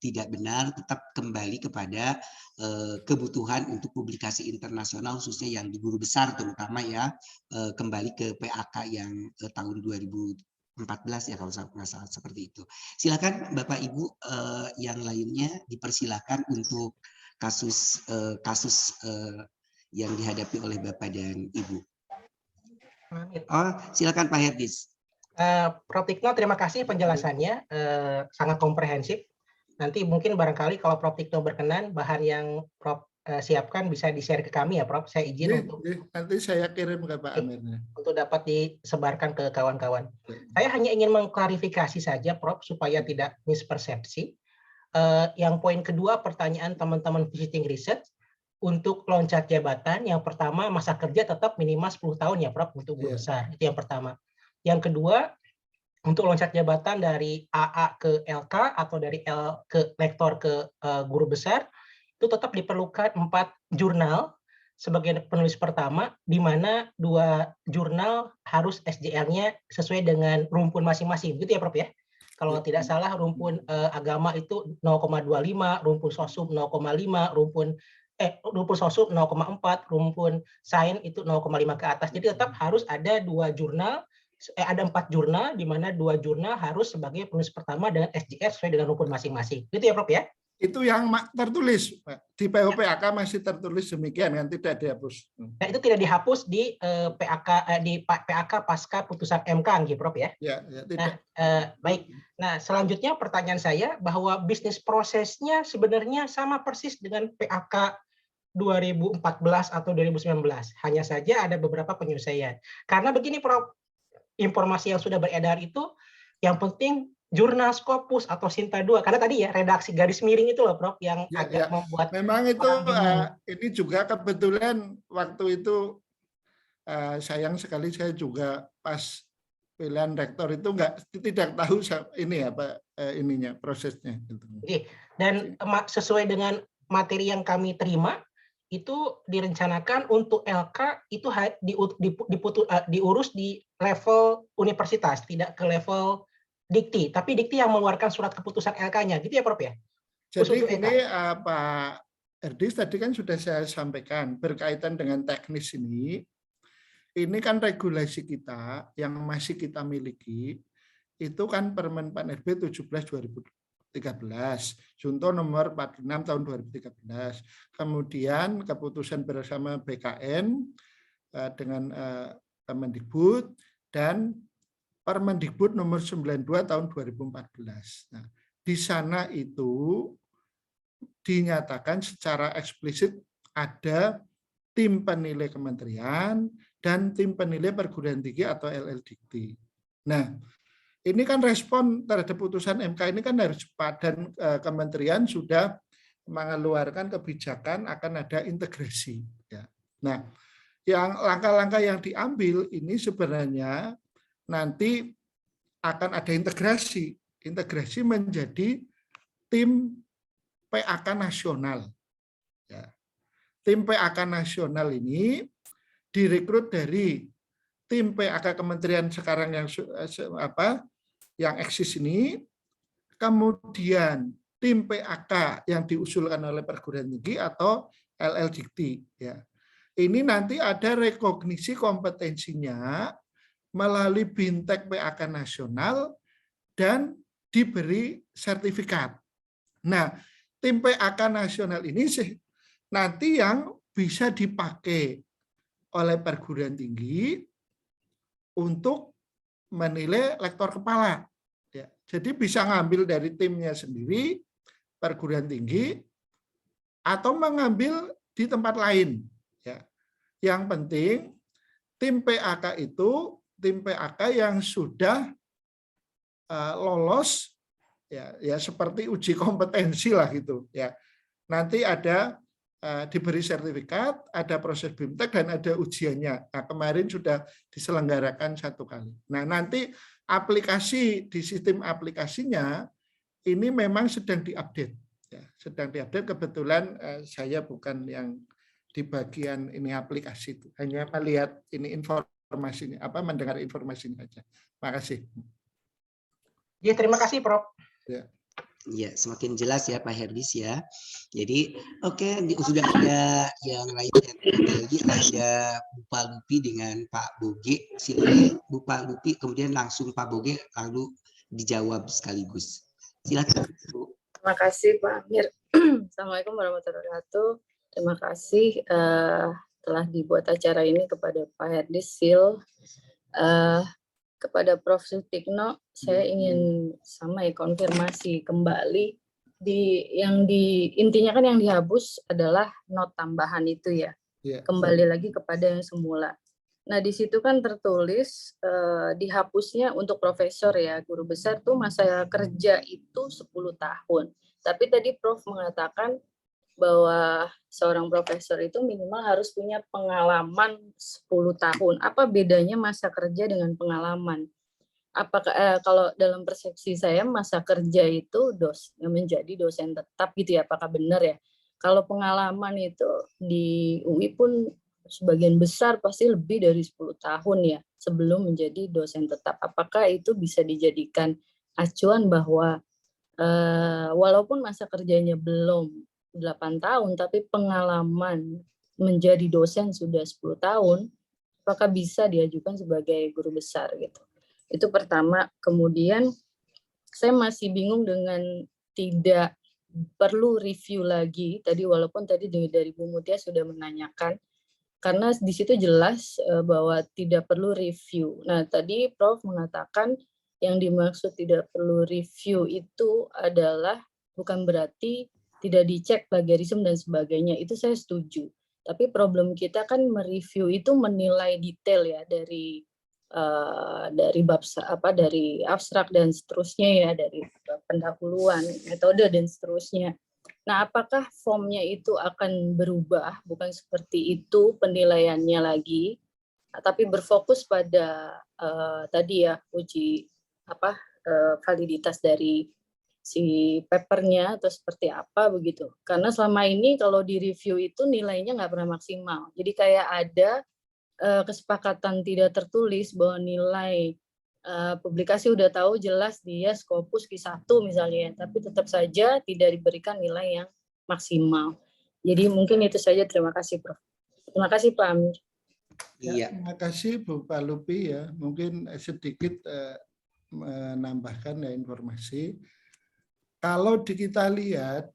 tidak benar, tetap kembali kepada kebutuhan untuk publikasi internasional khususnya yang di guru besar terutama ya, kembali ke PAK yang tahun 2014 ya kalau nggak salah seperti itu. Silakan Bapak Ibu yang lainnya dipersilakan untuk kasus yang dihadapi oleh Bapak dan Ibu. Silakan Pak Herdis. Prof Tikno, terima kasih penjelasannya, sangat komprehensif. Nanti mungkin barangkali kalau Prof Tikno berkenan, bahan yang Prof siapkan bisa di-share ke kami ya, Prof. Saya izin untuk nanti saya kirim ke Pak Amir untuk dapat disebarkan ke kawan-kawan. Saya hanya ingin mengklarifikasi saja, Prof, supaya tidak mispersepsi. Yang poin kedua, pertanyaan teman-teman visiting research untuk loncat jabatan. Yang pertama, masa kerja tetap minimal 10 tahun ya, Prof, untuk guru besar. Itu yang pertama. Yang kedua, untuk loncat jabatan dari AA ke LK atau dari L ke lektor ke guru besar, itu tetap diperlukan 4 jurnal sebagai penulis pertama, di mana 2 jurnal harus SJL-nya sesuai dengan rumpun masing-masing. Gitu ya, Prof ya? Kalau tidak salah rumpun agama itu 0,25, rumpun sosum 0,5, rumpun sosum 0,4, rumpun sains itu 0,5 ke atas. Jadi tetap harus ada 2 jurnal, ada 4 jurnal, di mana 2 jurnal harus sebagai penulis pertama dengan SJR sesuai dengan rumpun masing-masing. Gitu ya, Prof ya? Itu yang tertulis di POPAK masih tertulis demikian kan, tidak dihapus. Nah, itu tidak dihapus di PAK pasca putusan MK, gitu, Prof ya? Ya, tidak. Nah, baik. Nah, selanjutnya pertanyaan saya bahwa bisnis prosesnya sebenarnya sama persis dengan PAK 2014 atau 2019. Hanya saja ada beberapa penyesuaian. Karena begini, Prof, informasi yang sudah beredar itu yang penting jurnal Scopus atau Sinta 2, karena tadi ya redaksi garis miring itu loh, Prof, yang agak membuat memang itu ini juga kebetulan waktu itu sayang sekali saya juga pas pilihan rektor itu tidak tahu ini apa ininya prosesnya. Dan sesuai dengan materi yang kami terima itu direncanakan untuk LK itu diurus di level universitas, tidak ke level Dikti, tapi Dikti yang mengeluarkan surat keputusan LK-nya, gitu ya Prof ya? Jadi ini Pak Herdis tadi kan sudah saya sampaikan berkaitan dengan teknis ini kan regulasi kita yang masih kita miliki itu kan Permen Pan RB 17 2013, Junto nomor 46 tahun 2013. Kemudian keputusan bersama BKN dengan Kemendikbud dan Permendikbud nomor 92 tahun 2014. Nah, di sana itu dinyatakan secara eksplisit ada tim penilai kementerian dan tim penilai perguruan tinggi atau LLDikti. Nah, ini kan respon terhadap putusan MK ini kan harus cepat dan kementerian sudah mengeluarkan kebijakan akan ada integrasi. Ya. Nah, yang langkah-langkah yang diambil ini sebenarnya nanti akan ada integrasi menjadi tim PAK nasional. Ya. Tim PAK nasional ini direkrut dari tim PAK kementerian sekarang yang eksis ini, kemudian tim PAK yang diusulkan oleh perguruan tinggi atau LLDikti. Ya. Ini nanti ada rekognisi kompetensinya melalui Bintek PAK nasional dan diberi sertifikat. Nah, tim PAK nasional ini nanti yang bisa dipakai oleh perguruan tinggi untuk menilai lektor kepala. Ya, jadi bisa ngambil dari timnya sendiri, perguruan tinggi, atau mengambil di tempat lain. Ya. Yang penting tim PAK itu tim PAK yang sudah lolos ya seperti uji kompetensi lah gitu ya. Nanti ada diberi sertifikat, ada proses BIMTEK dan ada ujiannya. Nah, kemarin sudah diselenggarakan 1 kali. Nah, nanti aplikasi di sistem aplikasinya ini memang sedang diupdate ya, sedang diupdate. Kebetulan saya bukan yang di bagian ini aplikasi itu, hanya melihat ini informasinya mendengar informasinya aja. Makasih. Ya, terima kasih Prof. Ya. Ya, semakin jelas ya Pak Herdis ya. Jadi, oke, sudah ada yang lain lagi, ada Bu Lupi dengan Pak Boge. Silakan Bu Lupi, kemudian langsung Pak Boge, lalu dijawab sekaligus. Silakan Bu. Terima kasih Pak Amir. Assalamualaikum warahmatullahi wabarakatuh. Terima kasih telah dibuat acara ini kepada Pak Herdis Sil. Kepada Prof. Sutikno, saya ingin konfirmasi kembali intinya kan yang dihapus adalah not tambahan itu ya. Kembali lagi kepada yang semula. Nah, di situ kan tertulis dihapusnya untuk profesor ya, guru besar tuh masa kerja itu 10 tahun. Tapi tadi Prof mengatakan bahwa seorang profesor itu minimal harus punya pengalaman 10 tahun. Apa bedanya masa kerja dengan pengalaman? Apakah kalau dalam persepsi saya masa kerja itu menjadi dosen tetap gitu ya, apakah benar ya? Kalau pengalaman itu di UI pun sebagian besar pasti lebih dari 10 tahun ya sebelum menjadi dosen tetap. Apakah itu bisa dijadikan acuan bahwa walaupun masa kerjanya belum 8 tahun, tapi pengalaman menjadi dosen sudah 10 tahun, apakah bisa diajukan sebagai guru besar gitu. Itu pertama. Kemudian saya masih bingung dengan tidak perlu review lagi, tadi walaupun tadi dari Bu Mutia sudah menanyakan, karena di situ jelas bahwa tidak perlu review. Nah, tadi Prof mengatakan yang dimaksud tidak perlu review itu adalah bukan berarti tidak dicek plagiarisme dan sebagainya, itu saya setuju. Tapi problem kita kan mereview itu menilai detail ya dari bab dari abstrak dan seterusnya ya, dari pendahuluan, metode dan seterusnya. Nah, apakah formnya itu akan berubah, bukan seperti itu penilaiannya lagi, tapi berfokus pada tadi ya uji validitas dari si papernya atau seperti apa begitu. Karena selama ini kalau di review itu nilainya nggak pernah maksimal. Jadi kayak ada kesepakatan tidak tertulis bahwa nilai publikasi udah tahu jelas dia Scopus Q1 misalnya, tapi tetap saja tidak diberikan nilai yang maksimal. Jadi mungkin itu saja. Terima kasih, Prof. Terima kasih, Pak Amir. Ya, terima kasih Bu Pak Lupi ya. Mungkin sedikit menambahkan ya informasi. Kalau kita lihat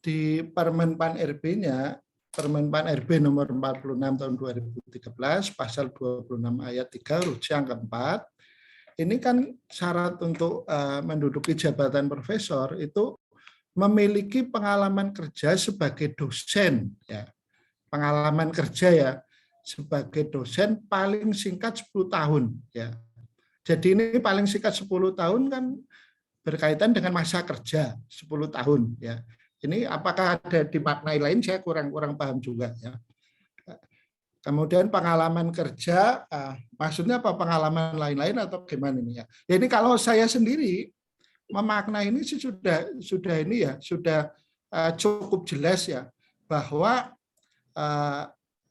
di Permen Pan RB-nya, Permen Pan RB nomor 46 tahun 2013, pasal 26 ayat 3, huruf C angka 4, ini kan syarat untuk menduduki jabatan profesor itu memiliki pengalaman kerja sebagai dosen. Ya. Pengalaman kerja ya, sebagai dosen paling singkat 10 tahun. Ya. Jadi ini paling singkat 10 tahun kan berkaitan dengan masa kerja 10 tahun. Ya. Ini apakah ada dimaknai lain, saya kurang paham juga. Ya. Kemudian pengalaman kerja, maksudnya apa pengalaman lain-lain atau gimana ini ya? Jadi kalau saya sendiri memaknai ini sudah ini ya, sudah cukup jelas ya, bahwa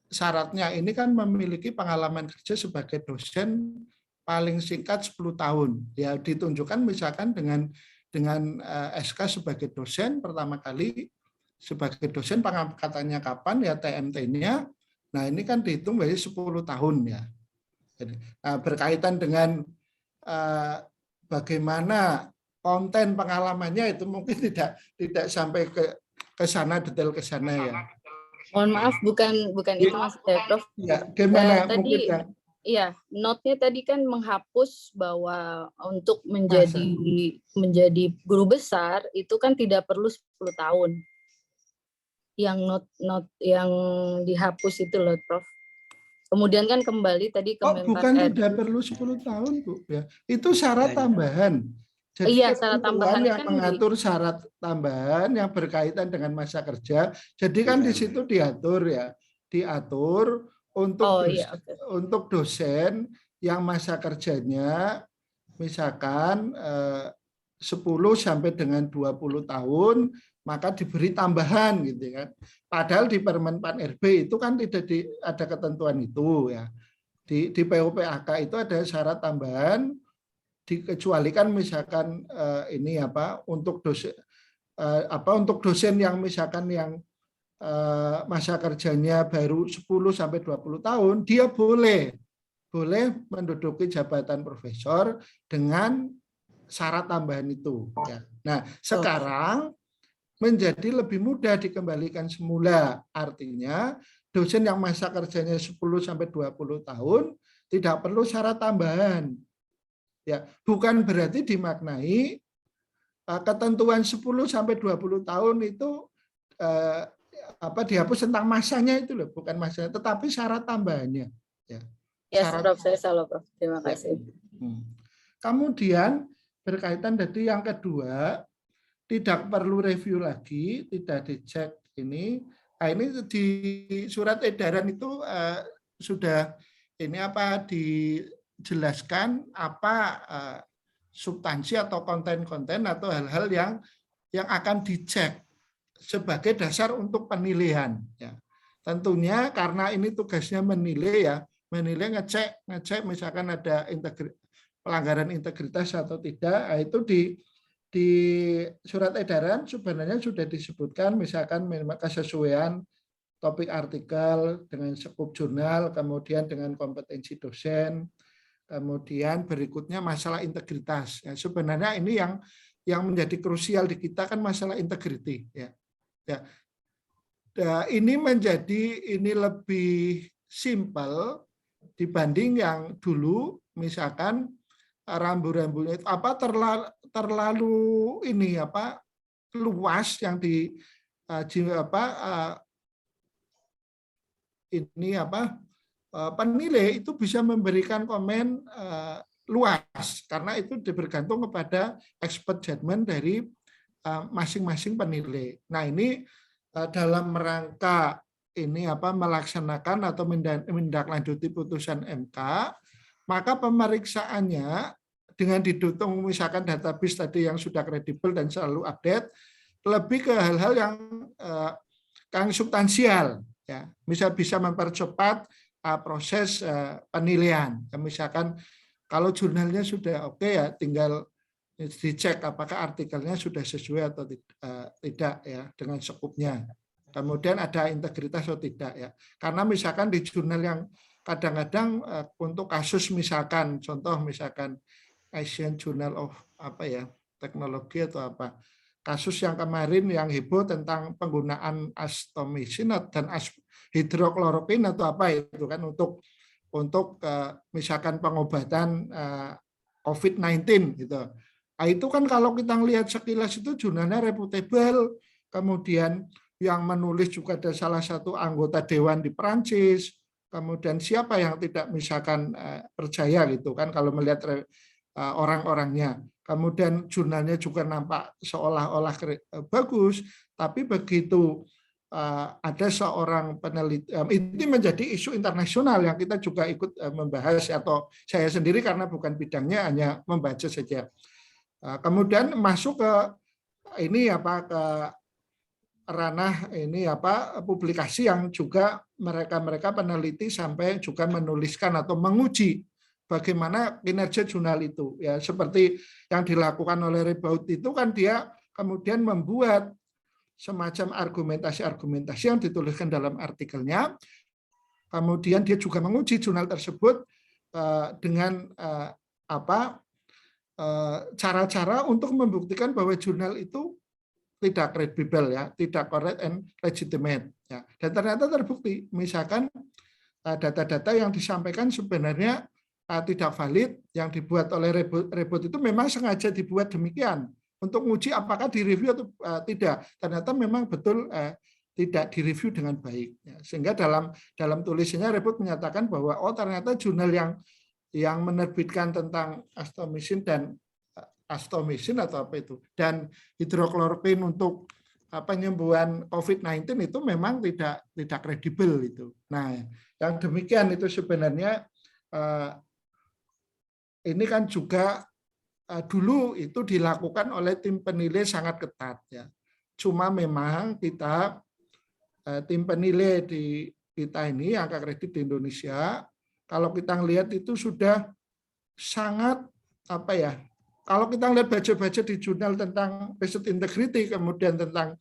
syaratnya ini kan memiliki pengalaman kerja sebagai dosen paling singkat 10 tahun. Ya ditunjukkan misalkan dengan SK sebagai dosen pertama kali sebagai dosen pengangkatannya kapan ya, TMT-nya. Nah, ini kan dihitung dari 10 tahun ya. Berkaitan dengan bagaimana konten pengalamannya itu mungkin tidak sampai ke sana, detail ke sana ya. Mohon maaf, bukan itu maksud saya, Prof. Ya, gimana tadi mungkin ya? Iya, note-nya tadi kan menghapus bahwa untuk menjadi guru besar itu kan tidak perlu 10 tahun. Yang note yang dihapus itu loh, Prof. Kemudian kan kembali tadi ke bukan tidak perlu 10 tahun, Bu. Ya. Itu syarat tambahan. Jadi iya, syarat tambahan yang kan mengatur syarat tambahan yang berkaitan dengan masa kerja. Jadi kan di situ diatur ya, diatur untuk dosen yang masa kerjanya misalkan 10 sampai dengan 20 tahun, maka diberi tambahan gitu kan. Padahal di Permen Pan RB itu kan tidak ada ketentuan itu ya. Di PUPAK itu ada syarat tambahan, dikecualikan misalkan ini untuk dosen yang misalkan yang masa kerjanya baru 10 sampai 20 tahun, dia boleh menduduki jabatan profesor dengan syarat tambahan itu ya. Nah, sekarang menjadi lebih mudah dikembalikan semula. Artinya dosen yang masa kerjanya 10 sampai 20 tahun tidak perlu syarat tambahan. Ya, bukan berarti dimaknai ketentuan 10 sampai 20 tahun itu dihapus tentang masanya itu loh, bukan masanya, tetapi syarat tambahannya. Ya, Prof, saya salah, Prof. Terima kasih. Kemudian berkaitan tadi yang kedua, tidak perlu review lagi, tidak dicek ini. Nah, ini di surat edaran itu sudah ini dijelaskan substansi atau konten-konten atau hal-hal yang akan dicek sebagai dasar untuk penilaian. Ya. Tentunya karena ini tugasnya menilai ya, ngecek misalkan ada pelanggaran integritas atau tidak, itu di surat edaran sebenarnya sudah disebutkan misalkan kesesuaian topik artikel dengan skup jurnal, kemudian dengan kompetensi dosen, kemudian berikutnya masalah integritas. Ya, sebenarnya ini yang menjadi krusial di kita kan masalah integriti. Ya. Ya. Ini lebih simpel dibanding yang dulu, misalkan rambu-rambunya itu terlalu ini luas yang penilai itu bisa memberikan komen luas karena itu bergantung kepada expert judgment dari masing-masing penilai. Nah, ini dalam rangka ini melaksanakan atau menindaklanjuti putusan MK, maka pemeriksaannya dengan didukung misalkan database tadi yang sudah kredibel dan selalu update, lebih ke hal-hal yang substansial, ya, misal bisa mempercepat proses penilaian. Misalkan kalau jurnalnya sudah oke, ya tinggal dicek apakah artikelnya sudah sesuai atau tidak ya dengan skupnya. Kemudian ada integritas atau tidak ya. Karena misalkan di jurnal yang kadang-kadang untuk kasus misalkan contoh misalkan Asian Journal of teknologi atau kasus yang kemarin yang heboh tentang penggunaan astomisin dan hidroklorokin atau itu kan untuk misalkan pengobatan COVID-19 gitu. Nah, itu kan kalau kita lihat sekilas itu jurnalnya reputable, kemudian yang menulis juga ada salah satu anggota dewan di Perancis, kemudian siapa yang tidak misalkan percaya gitu kan kalau melihat orang-orangnya. Kemudian jurnalnya juga nampak seolah-olah bagus, tapi begitu ada seorang peneliti, ini menjadi isu internasional yang kita juga ikut membahas, atau saya sendiri karena bukan bidangnya hanya membaca saja. Kemudian masuk ke ini ke ranah ini publikasi yang juga mereka peneliti sampai juga menuliskan atau menguji bagaimana kinerja jurnal itu, ya seperti yang dilakukan oleh Rebout itu kan dia kemudian membuat semacam argumentasi yang dituliskan dalam artikelnya, kemudian dia juga menguji jurnal tersebut dengan cara-cara untuk membuktikan bahwa jurnal itu tidak kredibel, ya, tidak correct and legitimate, ya. Dan ternyata terbukti, misalkan data-data yang disampaikan sebenarnya tidak valid, yang dibuat oleh Rebout itu memang sengaja dibuat demikian untuk menguji apakah direview atau tidak. Ternyata memang betul tidak direview dengan baik, ya. Sehingga dalam tulisannya Rebout menyatakan bahwa ternyata jurnal yang menerbitkan tentang astomisin atau dan hidroklorokin untuk penyembuhan COVID-19 itu memang tidak kredibel itu. Nah, yang demikian itu sebenarnya ini kan juga dulu itu dilakukan oleh tim penilai sangat ketat, ya. Cuma memang kita tim penilai di kita ini angka kredit di Indonesia, kalau kita lihat itu sudah sangat kalau kita lihat baca-baca di jurnal tentang research integrity, kemudian tentang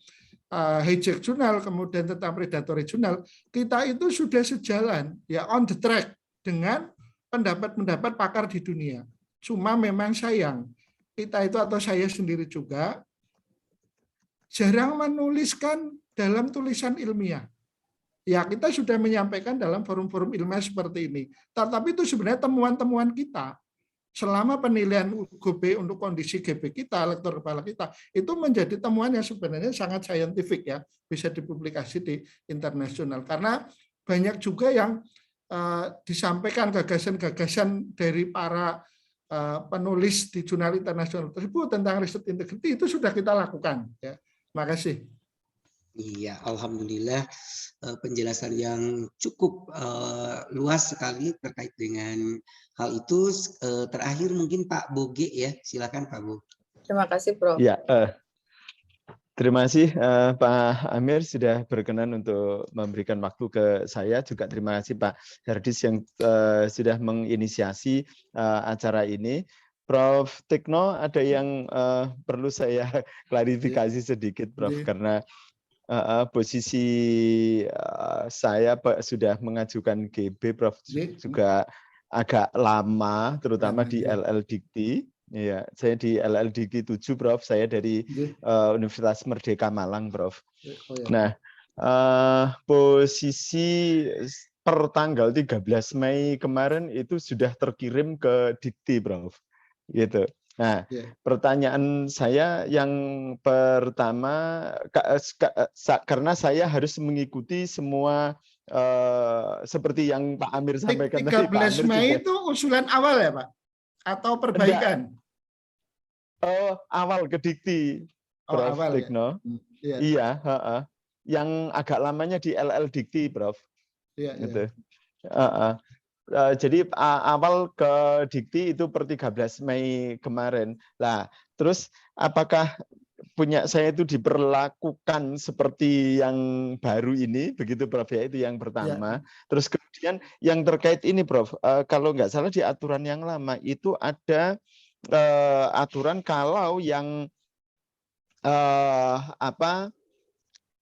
hijack jurnal, kemudian tentang predatory jurnal, kita itu sudah sejalan, ya, on the track dengan pendapat-pendapat pakar di dunia. Cuma memang sayang, kita itu atau saya sendiri juga jarang menuliskan dalam tulisan ilmiah. Ya, kita sudah menyampaikan dalam forum-forum ilmiah seperti ini. Tetapi itu sebenarnya temuan-temuan kita selama penilaian UGB untuk kondisi GB kita, lektor kepala kita, itu menjadi temuan yang sebenarnya sangat saintifik, ya, bisa dipublikasi di internasional. Karena banyak juga yang disampaikan gagasan-gagasan dari para penulis di jurnal internasional tersebut tentang riset integrity itu sudah kita lakukan, ya. Terima kasih. Iya, alhamdulillah penjelasan yang cukup luas sekali terkait dengan hal itu. Terakhir mungkin Pak Boge, ya, silakan Pak Boge. Terima kasih, Prof. Ya, terima kasih Pak Amir sudah berkenan untuk memberikan waktu ke saya. Juga terima kasih Pak Herdis yang sudah menginisiasi acara ini. Prof Tikno, ada yang perlu saya klarifikasi sedikit, Prof, karena posisi saya sudah mengajukan GB, Prof, juga agak lama, terutama di LL Dikti. Ya, saya di LL Dikti 7, Prof. Saya dari Universitas Merdeka Malang, Prof. Nah, posisi per tanggal 13 Mei kemarin itu sudah terkirim ke Dikti, Prof. Gitu. Nah, pertanyaan saya yang pertama, karena saya harus mengikuti semua seperti yang Pak Amir sampaikan tadi. 13 Mei itu usulan awal, ya, Pak? Atau perbaikan? Awal ke Dikti, Prof. Tikno. Ya? Iya. yang agak lamanya di LL Dikti, Prof. Iya, gitu. Jadi awal ke Dikti itu per 13 Mei kemarin. Lah, terus apakah punya saya itu diperlakukan seperti yang baru ini, begitu Prof ya, itu yang pertama. Terus kemudian yang terkait ini Prof, kalau nggak salah di aturan yang lama itu ada aturan kalau yang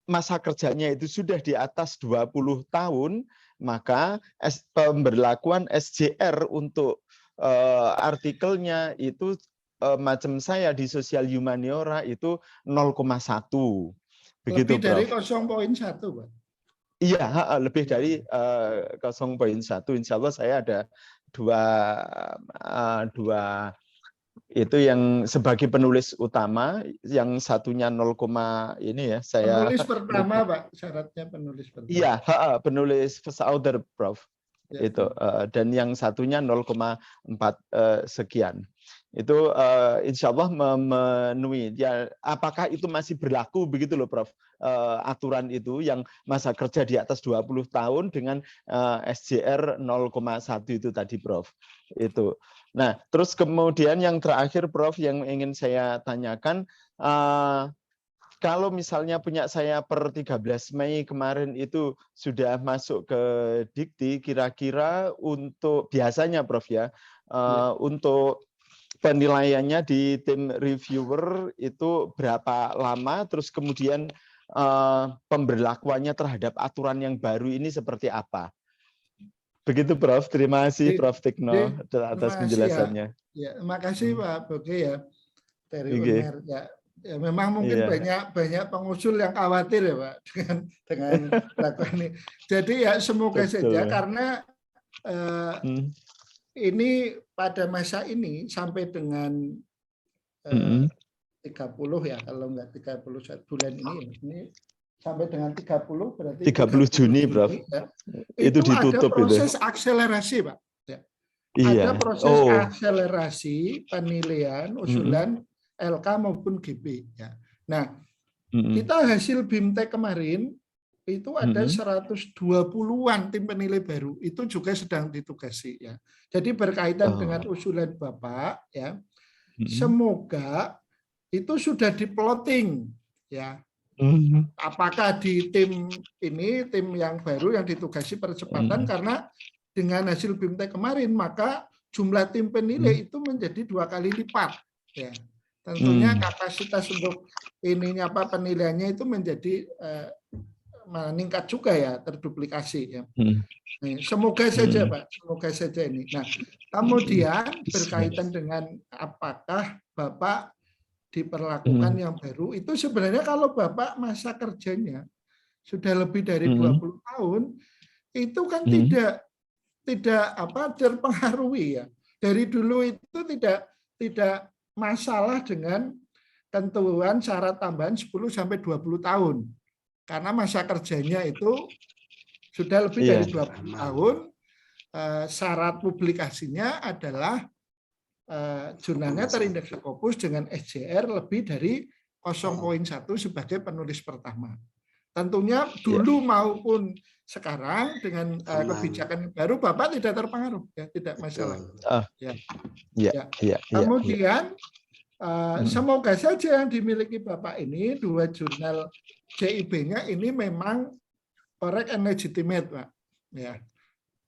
masa kerjanya itu sudah di atas 20 tahun, maka pemberlakuan SJR untuk artikelnya itu macam saya di sosial humaniora itu 0,1. Begitu, lebih dari Prof. 0,1, Pak. Iya, lebih dari 0,1. Insya Allah saya ada dua itu yang sebagai penulis utama, yang satunya 0, ini ya saya penulis pertama Pak, syaratnya penulis pertama. Iya, penulis first author, Prof. Ya. Itu dan yang satunya 0,4 sekian. Itu insya Allah memenuhi. Ya, apakah itu masih berlaku begitu loh, Prof? Aturan itu yang masa kerja di atas 20 tahun dengan SJR 0,1 itu tadi, Prof. Itu. Nah, terus kemudian yang terakhir, Prof, yang ingin saya tanyakan, kalau misalnya punya saya per 13 Mei kemarin itu sudah masuk ke Dikti, kira-kira untuk biasanya, Prof ya, untuk penilaiannya di tim reviewer itu berapa lama, terus kemudian pemberlakuannya terhadap aturan yang baru ini seperti apa? Begitu, Prof. Terima kasih, Prof. Tikno, atas penjelasannya. Ya, terima kasih Pak Boge ya dari UNER. Ya, memang mungkin banyak pengusul yang khawatir ya Pak dengan lakukan ini. Jadi ya semoga saja karena ini pada masa ini sampai dengan 30 ya, kalau enggak 31 bulan ini sampai dengan 30 berarti 30 Juni, Prof. Ya. Itu ditutup ada proses itu. Akselerasi, Pak. Ya. Iya. Ada proses akselerasi penilaian usulan LK maupun GB. Ya. Nah, kita hasil BIMTEK kemarin itu ada 120-an tim penilai baru. Itu juga sedang ditugasi. Ya. Jadi berkaitan dengan usulan Bapak, ya. Semoga itu sudah diploting, ya. Apakah di tim ini, tim yang baru yang ditugasi percepatan, karena dengan hasil BIMTEK kemarin maka jumlah tim penilai itu menjadi 2 kali lipat, ya. Tentunya kapasitas untuk ininya penilaiannya itu menjadi meningkat juga ya, terduplikasi ya. Semoga saja Pak, semoga saja ini. Nah, kemudian berkaitan dengan apakah Bapak diperlakukan yang baru, itu sebenarnya kalau Bapak masa kerjanya sudah lebih dari 20 tahun, itu kan tidak terpengaruhi ya. Dari dulu itu tidak masalah dengan ketentuan syarat tambahan 10 sampai 20 tahun. Karena masa kerjanya itu sudah lebih dari 20 tahun, syarat publikasinya adalah jurnalnya terindeks Scopus dengan SJR lebih dari 0,1 sebagai penulis pertama. Tentunya dulu maupun sekarang dengan kebijakan baru Bapak tidak terpengaruh, ya, tidak masalah. Kemudian semoga saja yang dimiliki Bapak ini 2 jurnal JIB-nya ini memang correct and legitimate, Pak. Ya.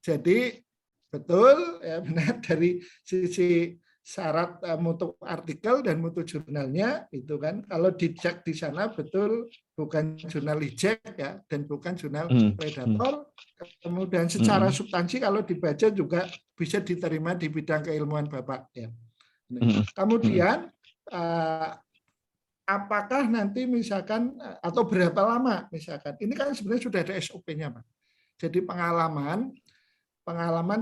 Jadi betul ya, benar dari sisi syarat mutu artikel dan mutu jurnalnya itu kan, kalau dicek di sana betul bukan jurnal reject ya, dan bukan jurnal predator. Kemudian secara substansi kalau dibaca juga bisa diterima di bidang keilmuan Bapak ya. Kemudian apakah nanti misalkan atau berapa lama misalkan, ini kan sebenarnya sudah ada SOP-nya Pak. Jadi pengalaman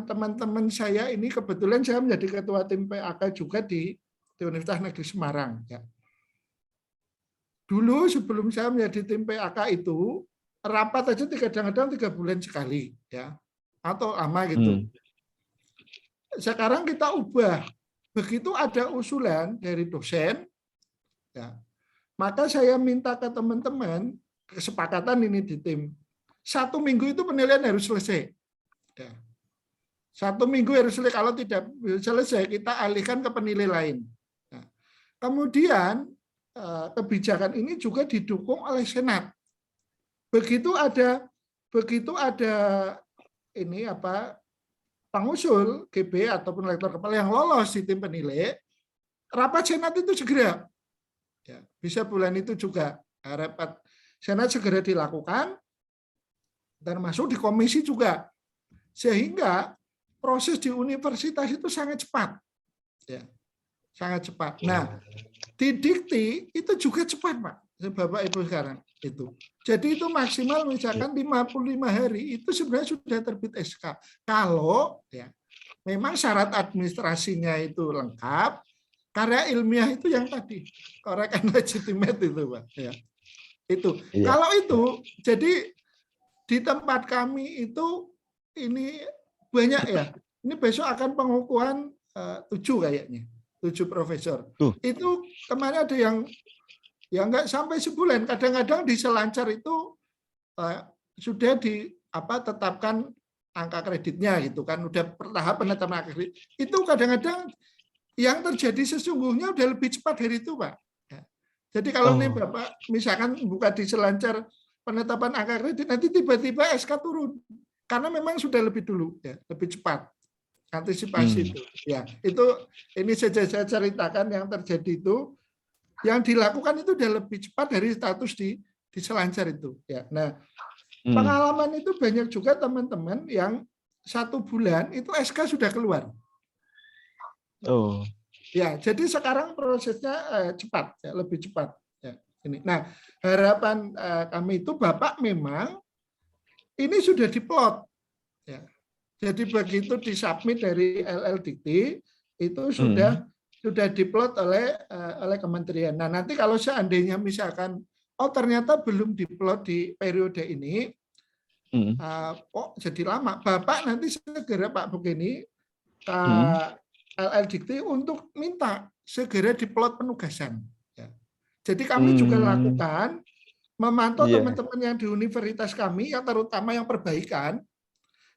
teman-teman saya ini, kebetulan saya menjadi ketua tim PAK juga di Universitas Negeri Semarang. Ya. Dulu sebelum saya menjadi tim PAK itu, rapat aja kadang-kadang 3 bulan sekali, ya, atau lama gitu. Sekarang kita ubah, begitu ada usulan dari dosen, ya, maka saya minta ke teman-teman kesepakatan ini di tim. 1 minggu itu penilaian harus selesai. Ya. 1 minggu harus selesai. Kalau tidak selesai, kita alihkan ke penilai lain. Nah, kemudian kebijakan ini juga didukung oleh Senat. Begitu ada ini pengusul GB ataupun lektor kepala yang lolos di tim penilai, rapat Senat itu segera. Ya, bisa bulan itu juga rapat Senat segera dilakukan, termasuk di komisi juga, sehingga proses di universitas itu sangat cepat, ya, sangat cepat. Nah, di Dikti itu juga cepat, Pak, Bapak Ibu sekarang itu. Jadi itu maksimal misalkan 55 hari itu sebenarnya sudah terbit SK. Kalau ya memang syarat administrasinya itu lengkap, karya ilmiah itu yang tadi correct and legitimate itu, Pak, ya. Itu. Iya. Kalau itu, jadi di tempat kami itu ini banyak ya. Ini besok akan pengukuhan 7 kayaknya, 7 profesor. Itu kemarin ada yang ya nggak sampai sebulan. Kadang-kadang di selancar itu sudah tetapkan angka kreditnya gitu kan. Udah tahap penetapan angka kredit. Itu kadang-kadang yang terjadi sesungguhnya udah lebih cepat dari itu, Pak. Jadi kalau nih Bapak misalkan buka di selancar penetapan angka kredit, nanti tiba-tiba SK turun karena memang sudah lebih dulu, ya, lebih cepat antisipasi itu. Ya, itu ini saja saya ceritakan yang terjadi itu, yang dilakukan itu udah lebih cepat dari status di selancar itu. Ya, nah pengalaman itu banyak juga teman-teman yang 1 bulan itu SK sudah keluar. Ya, jadi sekarang prosesnya cepat, ya, lebih cepat. Ya, ini. Nah, harapan kami itu Bapak memang ini sudah diplot. Ya. Jadi begitu disubmit dari LL Dikti itu sudah diplot oleh kementerian. Nah, nanti kalau seandainya misalkan ternyata belum diplot di periode ini, jadi lama. Bapak nanti segera Pak Bugeni LL Dikti untuk minta segera diplot penugasan. Ya. Jadi kami juga lakukan memantau teman-teman yang di universitas kami, yang terutama yang perbaikan.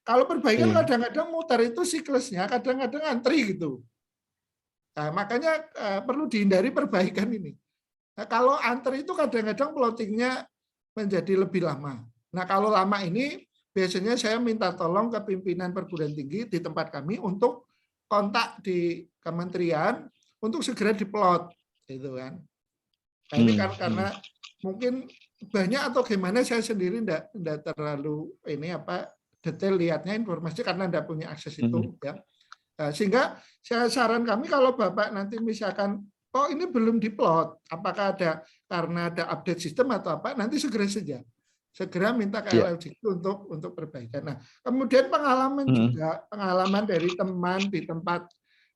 Kalau perbaikan kadang-kadang mutar itu siklusnya, kadang-kadang antri gitu. Nah, makanya perlu dihindari perbaikan ini. Nah, kalau antri itu kadang-kadang plottingnya menjadi lebih lama. Nah, kalau lama ini biasanya saya minta tolong ke pimpinan perguruan tinggi di tempat kami untuk kontak di kementerian untuk segera diplot, gitu kan. Nah, ini karena mungkin banyak atau gimana saya sendiri enggak terlalu detail lihatnya informasi karena enggak punya akses itu, ya. Nah, sehingga saran kami kalau Bapak nanti misalkan ini belum diplot, apakah karena ada update sistem atau apa, nanti segera minta ke LLDikti untuk perbaikan. Nah, kemudian pengalaman dari teman di tempat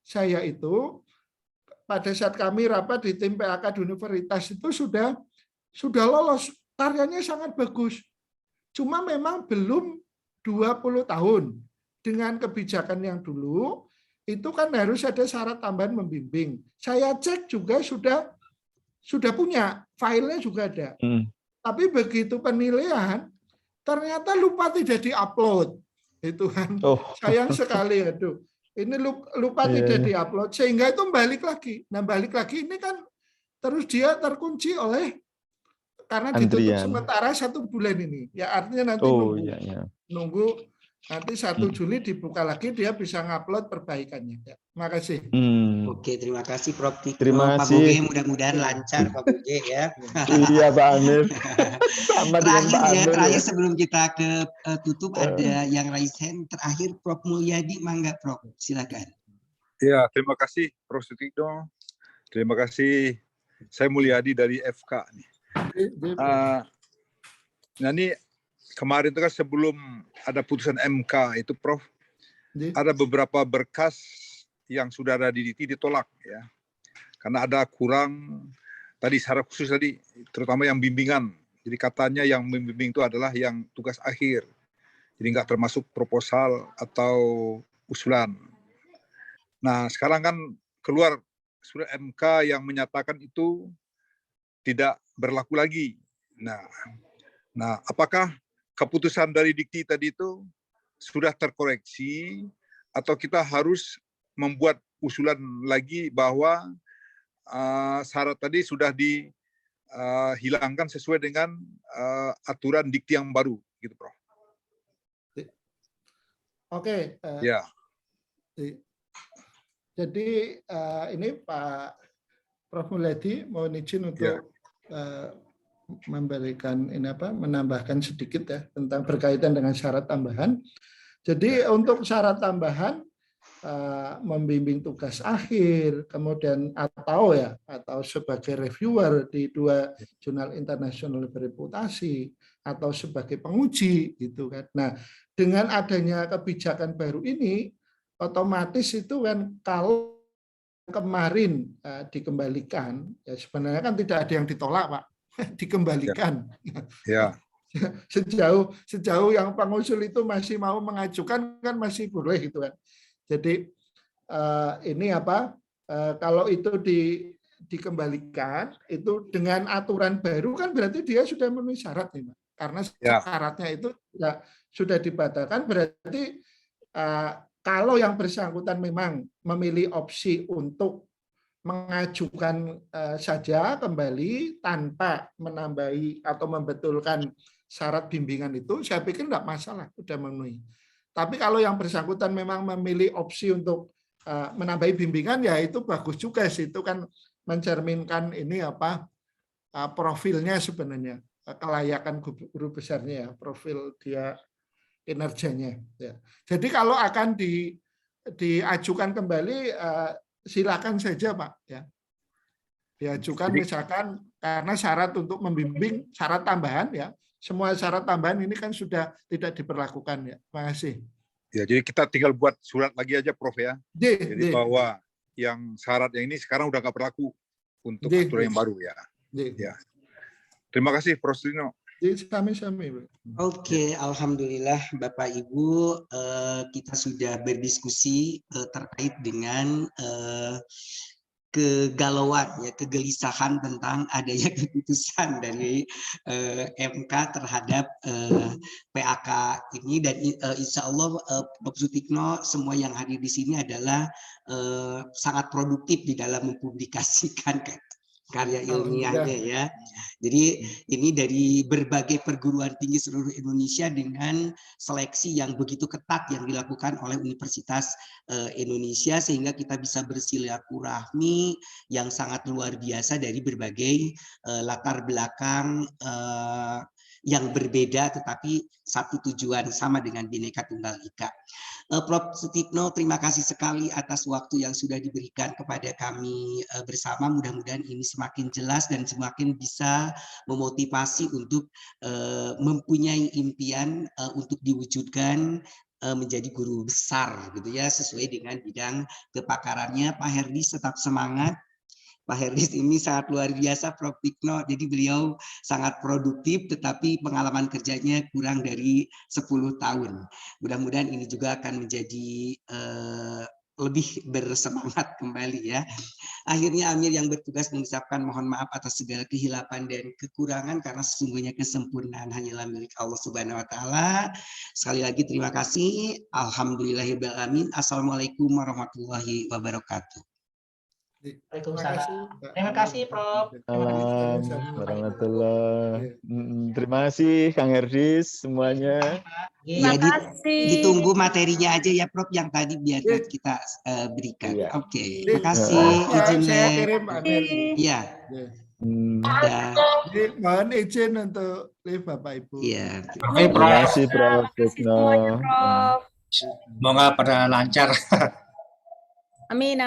saya itu, pada saat kami rapat di tim PAK di universitas itu sudah lolos, karyanya sangat bagus. Cuma memang belum 20 tahun. Dengan kebijakan yang dulu, itu kan harus ada syarat tambahan membimbing. Saya cek juga sudah punya, filenya juga ada. Tapi begitu penilaian, ternyata lupa tidak diupload. Itu kan sayang sekali, aduh. Ini lupa tidak diupload, sehingga itu balik lagi. Nah, balik lagi ini kan terus dia terkunci karena ditutup sementara 1 bulan ini. Ya artinya nanti nunggu nanti 1 Juli dibuka lagi, dia bisa ngupload perbaikannya. Ya, makasih. Oke, terima kasih Prof. Tikno. Terima Pak kasih. Boge, mudah-mudahan lancar Pak Boge ya. Iya Pak Amir. Sama dengan Pak Amir. Terakhir sebelum kita tutup ada yang raise hand terakhir, Prof. Mulyadi, mangga Prof. Silakan. Ya, terima kasih Prof. Tikno. Terima kasih. Saya Mulyadi dari FK nih. Nah ini kemarin itu kan sebelum ada putusan MK itu Prof, ada beberapa berkas yang sudah ada di DITI ditolak ya, karena ada kurang tadi syarat khusus tadi, terutama yang bimbingan. Jadi katanya yang membimbing itu adalah yang tugas akhir, jadi nggak termasuk proposal atau usulan. Nah sekarang kan keluar surat MK yang menyatakan itu tidak berlaku lagi. Nah Nah, apakah keputusan dari Dikti tadi itu sudah terkoreksi atau kita harus membuat usulan lagi bahwa syarat tadi sudah dihilangkan sesuai dengan aturan Dikti yang baru, gitu, Prof. Oke. Ya. Jadi ini Pak Prof. Mulyadi mohon izin untuk memberikan menambahkan sedikit ya tentang berkaitan dengan syarat tambahan. Jadi untuk syarat tambahan membimbing tugas akhir, kemudian atau sebagai reviewer di 2 jurnal internasional bereputasi atau sebagai penguji gitu kan. Nah, dengan adanya kebijakan baru ini otomatis itu kan kalau kemarin dikembalikan ya sebenarnya kan tidak ada yang ditolak, Pak. Dikembalikan. Ya. Sejauh yang pengusul itu masih mau mengajukan kan masih boleh gitu kan. Jadi ini kalau itu dikembalikan itu dengan aturan baru kan berarti dia sudah memenuhi syarat nih, Pak. Karena syaratnya itu sudah dibatalkan berarti kalau yang bersangkutan memang memilih opsi untuk mengajukan saja kembali tanpa menambahi atau membetulkan syarat bimbingan itu, saya pikir tidak masalah, sudah memenuhi. Tapi kalau yang bersangkutan memang memilih opsi untuk menambahi bimbingan, ya itu bagus juga sih. Itu kan mencerminkan ini profilnya sebenarnya, kelayakan guru besarnya, ya, profil dia kinerjanya. Ya. Jadi kalau akan diajukan kembali, silakan saja Pak. Ya. Diajukan misalkan karena syarat untuk membimbing, syarat tambahan ya. Semua syarat tambahan ini kan sudah tidak diberlakukan ya. Terima kasih. Ya, jadi kita tinggal buat surat lagi aja, Prof ya. Jadi bahwa yang syarat yang ini sekarang udah nggak berlaku untuk aturan yang baru ya. Ya. Terima kasih, Prof. Sutrisno. Sami-sami. Oke, alhamdulillah Bapak Ibu, kita sudah berdiskusi terkait dengan kegalauan, ya, kegelisahan tentang adanya keputusan dari MK terhadap PAK ini, dan insya Allah Prof. Sutikno semua yang hadir di sini adalah sangat produktif di dalam mempublikasikan karya ilmiahnya ya. Jadi ini dari berbagai perguruan tinggi seluruh Indonesia dengan seleksi yang begitu ketat yang dilakukan oleh Universitas Indonesia, sehingga kita bisa bersilaturahmi yang sangat luar biasa dari berbagai latar belakang yang berbeda tetapi satu tujuan sama dengan Bhinneka Tunggal Ika. Prof. Sutikno, terima kasih sekali atas waktu yang sudah diberikan kepada kami bersama. Mudah-mudahan ini semakin jelas dan semakin bisa memotivasi untuk mempunyai impian untuk diwujudkan menjadi guru besar gitu ya, sesuai dengan bidang kepakarannya. Pak Herdis tetap semangat. Pak Herdis ini sangat luar biasa, Prof. Sutikno. Jadi beliau sangat produktif, tetapi pengalaman kerjanya kurang dari 10 tahun. Mudah-mudahan ini juga akan menjadi lebih bersemangat kembali ya. Akhirnya Amir yang bertugas mengucapkan mohon maaf atas segala kehilapan dan kekurangan, karena sesungguhnya kesempurnaan hanyalah milik Allah Subhanahu wa taala. Sekali lagi terima kasih. Alhamdulillahirabbil alamin. Assalamualaikum warahmatullahi wabarakatuh. Waalaikumsalam. Terima kasih, Prof. Assalamualaikum warahmatullahi. Terima kasih Kang Herdis semuanya. Ya, ditunggu materinya aja ya, Prof, yang tadi biar kita berikan. Iya. Oke, terima kasih. Izinnya. Iya. Ya. Mohon izin untuk live Bapak Ibu. Iya. Terima kasih, Prof. Sutikno. Semoga pada lancar. Amin.